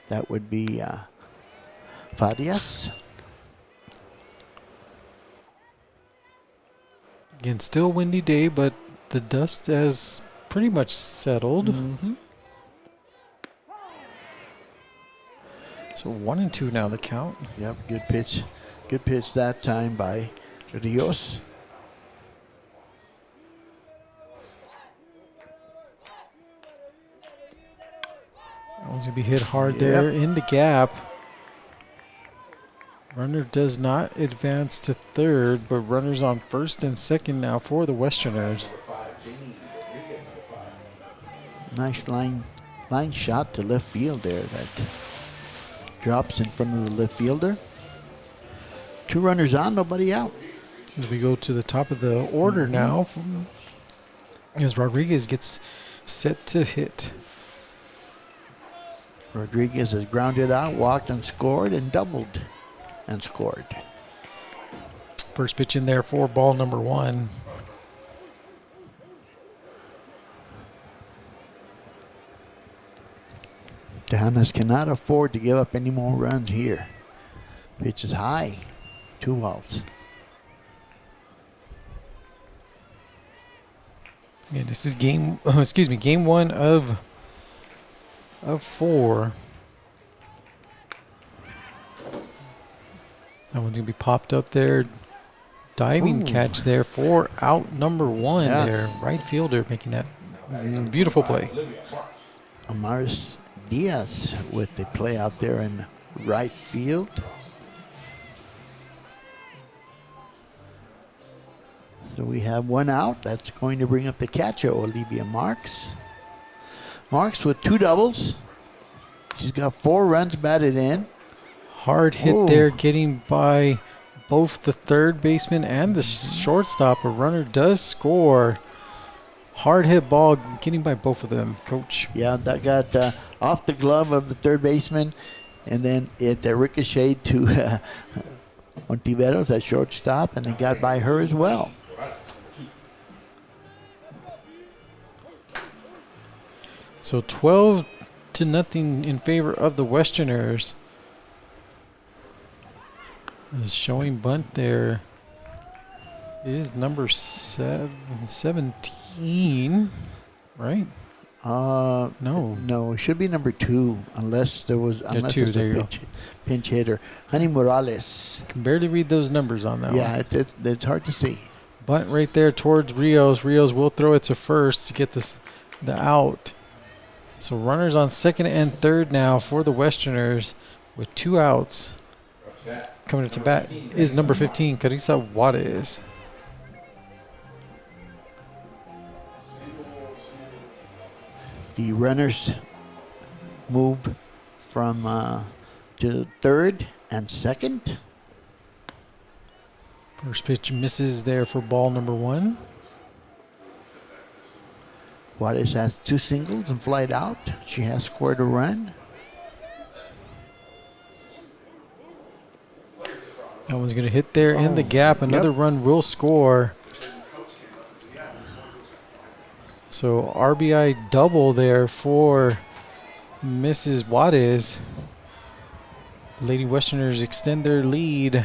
That would be Farias. Again, still windy day, but the dust has pretty much settled. Mm-hmm. So 1-2 now the count. Yep, good pitch. Good pitch that time by Rios. That one's going to be hit hard there in the gap. Runner does not advance to third, but runners on first and second now for the Westerners. Nice line shot to left field there. That drops in front of the left fielder. 2 runners on, nobody out. As we go to the top of the order now, as Rodriguez gets set to hit. Rodriguez has grounded out, walked and scored, and doubled and scored. First pitch in there for ball number 1. Tejanas cannot afford to give up any more runs here. Pitch is high. 2 balls. Yeah, this is game 1 of 4. That one's gonna be popped up there. Diving catch there for out number 1 there. Right fielder making that beautiful play. Amaris Diaz with the play out there in right field. So we have 1 out. That's going to bring up the catcher, Olivia Marks. Marks with 2 doubles. She's got 4 runs batted in. Hard hit there, getting by both the third baseman and the shortstop. A runner does score. Hard hit ball, getting by both of them, Coach. Yeah, that got off the glove of the third baseman, and then it ricocheted to Ontiveros at shortstop, and it got by her as well. So 12-0 in favor of the Westerners. Is showing bunt there is number 17, right? No, it should be number 2, unless there's a pinch hitter. Honey Morales. Can barely read those numbers on that one. Yeah, it's hard to see. Bunt right there towards Rios. Rios will throw it to first to get the out. So runners on second and third now for the Westerners with 2 outs. Coming to bat is number 15, Carissa Juarez. The runners move from to third and second. First pitch misses there for ball number 1. Juarez has 2 singles and flied out. She has scored a run. That one's going to hit there in the gap. Another run will score. So RBI double there for Mrs. Juarez. Lady Westerners extend their lead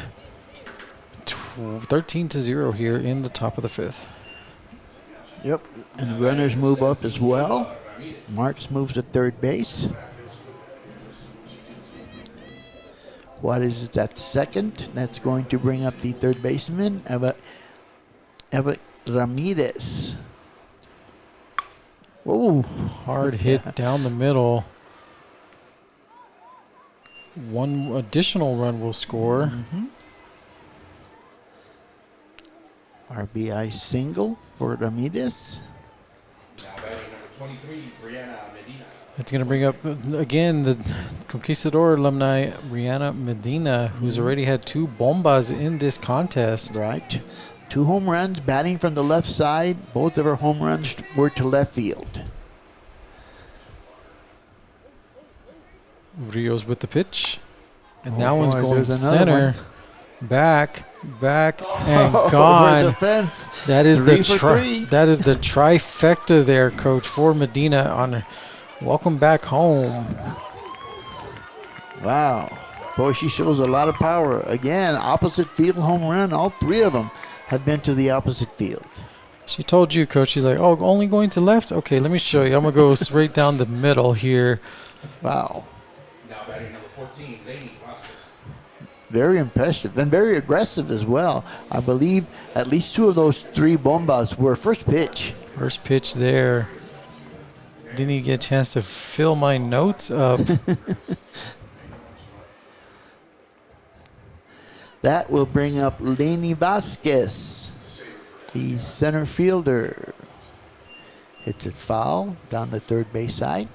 13-0 here in the top of the 5th. Yep, and runners move up as well. Marks moves to third base. Juarez is at second. That's going to bring up the third baseman, Eva Ramirez. Oh, hard hit down the middle. One additional run will score. RBI single for Ramirez. It's going to bring up, again, the Conquistador alumni, Brianna Medina, who's already had 2 bombas in this contest. Right. 2 home runs, batting from the left side. Both of her home runs were to left field. Rios with the pitch. And that one's going center. Back, and gone. Over the fence. That is Three the for three. that is the trifecta there, Coach, for Medina on her. Welcome back home. Wow. Boy, she shows a lot of power. Again, opposite field home run. All 3 of them have been to the opposite field. She told you, Coach, she's like, oh, only going to left? Okay, let me show you. I'm going to go straight down the middle here. Wow. Now batting number 14, Lady Vasquez. Very impressive and very aggressive as well. I believe at least 2 of those 3 bombas were first pitch. First pitch there. Didn't even get a chance to fill my notes up. That will bring up Leni Vasquez, the center fielder. Hits it foul down the third base side.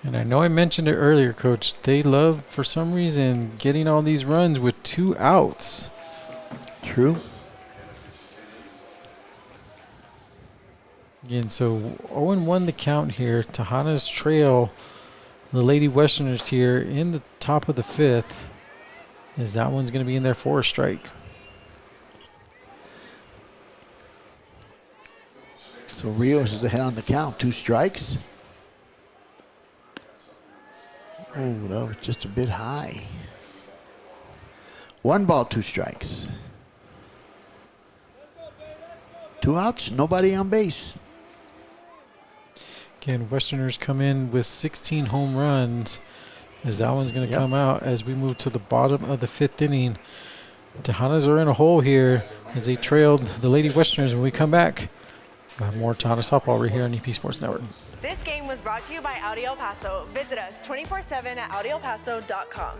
And I know I mentioned it earlier, Coach. They love, for some reason, getting all these runs with 2 outs. True. Again, so 0-1 the count here. Tejanas trail the Lady Westerners here in the top of the 5th. As that one's going to be in there for a strike. So Rios is ahead on the count. 2 strikes. Oh, that was just a bit high. 1 ball, 2 strikes. 2 outs, nobody on base. Again, Westerners come in with 16 home runs. As that one's going to come out as we move to the bottom of the 5th inning. Tejanas are in a hole here as they trailed the Lady Westerners. When we come back, we'll have more Tejanas softball right here on EP Sports Network. This game was brought to you by Audi El Paso. Visit us 24/7 at AudiElPaso.com.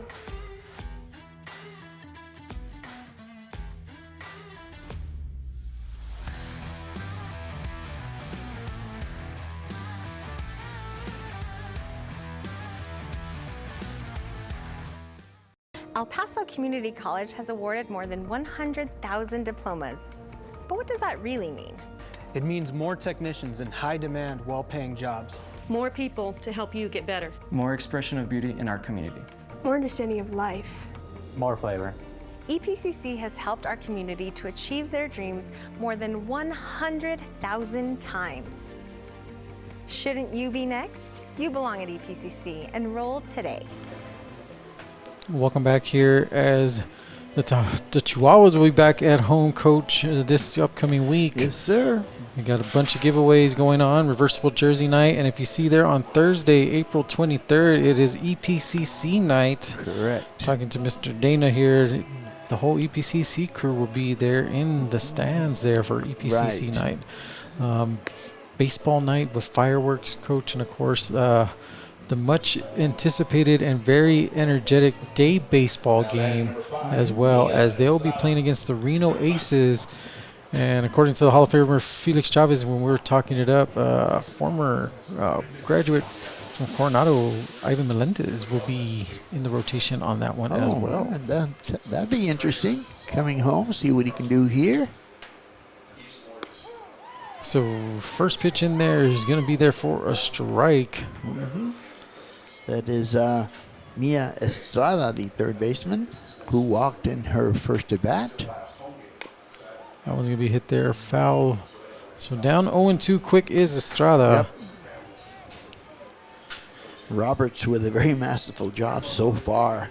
El Paso Community College has awarded more than 100,000 diplomas. But what does that really mean? It means more technicians in high-demand, well-paying jobs. More people to help you get better. More expression of beauty in our community. More understanding of life. More flavor. EPCC has helped our community to achieve their dreams more than 100,000 times. Shouldn't you be next? You belong at EPCC. Enroll today. Welcome back here as the Chihuahuas will be back at home, Coach, this upcoming week. Yes, sir. We got a bunch of giveaways going on, reversible jersey night, and if you see there on Thursday, April 23rd, it is EPCC night. Correct. Talking to Mr. Dana here, the whole EPCC crew will be there in the stands there for EPCC night. Baseball night with fireworks, Coach, and of course the much anticipated and very energetic day baseball game, as well as they'll be playing against the Reno Aces. And according to the Hall of Famer Felix Chavez, when we were talking it up, former graduate from Coronado, Ivan Melendez, will be in the rotation on that one as well. That'd be interesting. Coming home, see what he can do here. So first pitch in there is going to be there for a strike. That is Mia Estrada, the third baseman, who walked in her first at bat. That one's going to be hit there, foul. So down 0-2 quick is Estrada. Yep. Roberts with a very masterful job so far.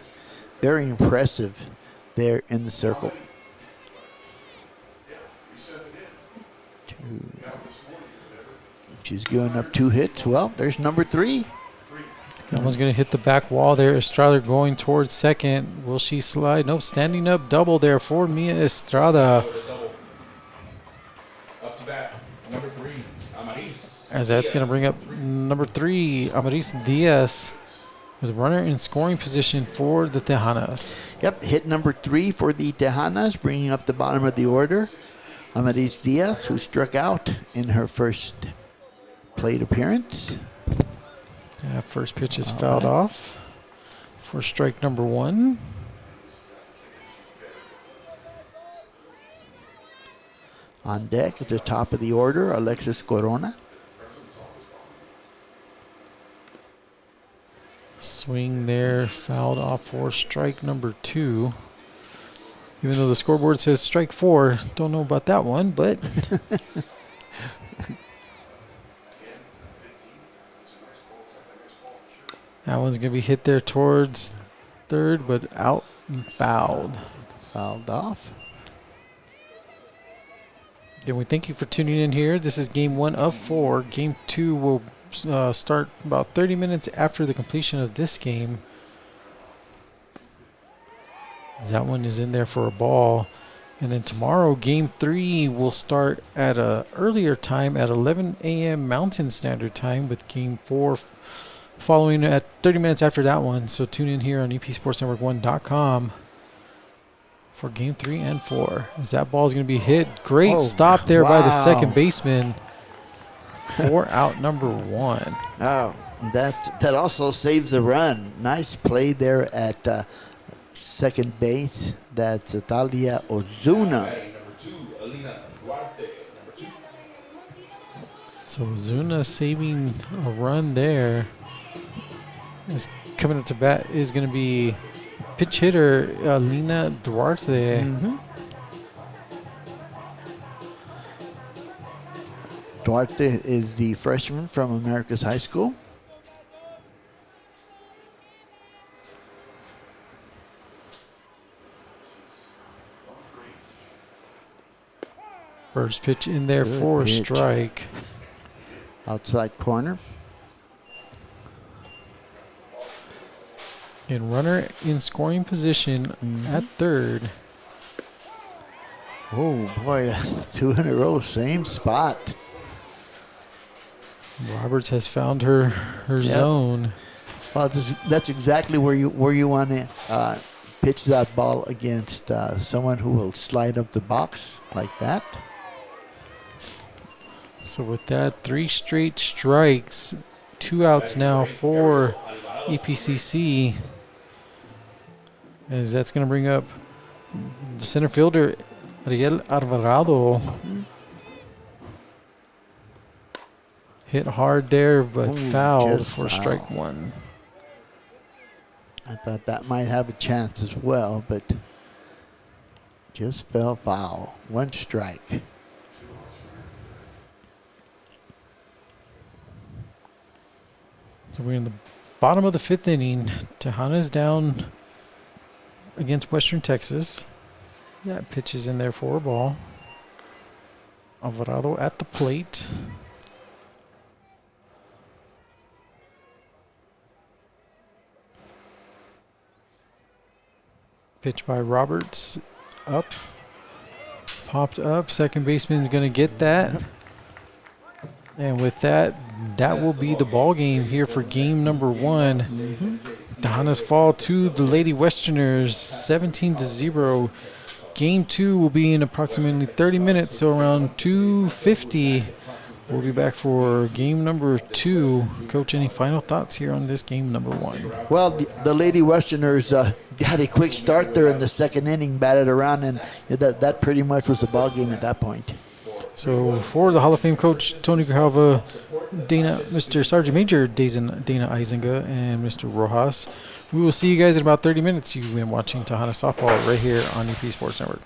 Very impressive there in the circle. She's giving up 2 hits. Well, there's number 3. That one's going to hit the back wall there. Estrada going towards second. Will she slide? Nope, standing up double there for Mia Estrada. Up to bat, number 3, Amaris. As that's going to bring up number 3, Amaris Diaz, with a runner in scoring position for the Tejanas. Yep, hit number 3 for the Tejanas, bringing up the bottom of the order. Amaris Diaz, who struck out in her first plate appearance. Yeah, first pitch is fouled off for strike number 1. On deck at the top of the order, Alexis Corona. Swing there, fouled off for strike number 2. Even though the scoreboard says strike 4, don't know about that one, but that one's going to be hit there towards third, but out and fouled. Fouled off. Again, we thank you for tuning in here. This is game 1 of 4. Game 2 will start about 30 minutes after the completion of this game. That one is in there for a ball. And then tomorrow, game 3 will start at an earlier time at 11 a.m. Mountain Standard Time, with game 4 following at 30 minutes after that one. So tune in here on EPSportsNetwork1.com for game 3 and 4. As that ball is going to be hit. Great stop there by the second baseman for out number 1. Oh, that also saves a run. Nice play there at second base. That's Talia Ozuna. Number 2, Alina Duarte. Number 2. So Ozuna saving a run there. Is coming up to bat is going to be pitch hitter Alina Duarte. Duarte is the freshman from Americas High School. First pitch in there Good for a pitch. strike. Outside corner. And runner in scoring position at third. Oh boy, that's 2 in a row, same spot. Roberts has found her zone. Well, that's exactly where you want to pitch that ball against someone who will slide up the box like that. So with that, 3 straight strikes, 2 outs now for EPCC. As that's going to bring up the center fielder, Ariel Alvarado. Hit hard there, but fouled for strike 1. I thought that might have a chance as well, but just fell foul. 1 strike. So we're in the bottom of the 5th inning. Tejanas down against Western Texas. That pitch is in there for a ball. Alvarado at the plate. Pitch by Roberts. Up. Popped up. Second baseman's going to get that. And with that, that will be the ball game here for game number 1. Tejanas fall to the Lady Westerners 17-0. Game 2 will be in approximately 30 minutes, so around 2:50. We'll be back for game number 2. Coach, any final thoughts here on this game number 1? Well, the Lady Westerners had a quick start there in the second inning, batted around, and that pretty much was the ball game at that point. So for the Hall of Fame coach, Tony Grijalva, Mr. Sergeant Major Dana Eisinga, and Mr. Rojas, we will see you guys in about 30 minutes. You've been watching Tejanas Softball right here on EP Sports Network.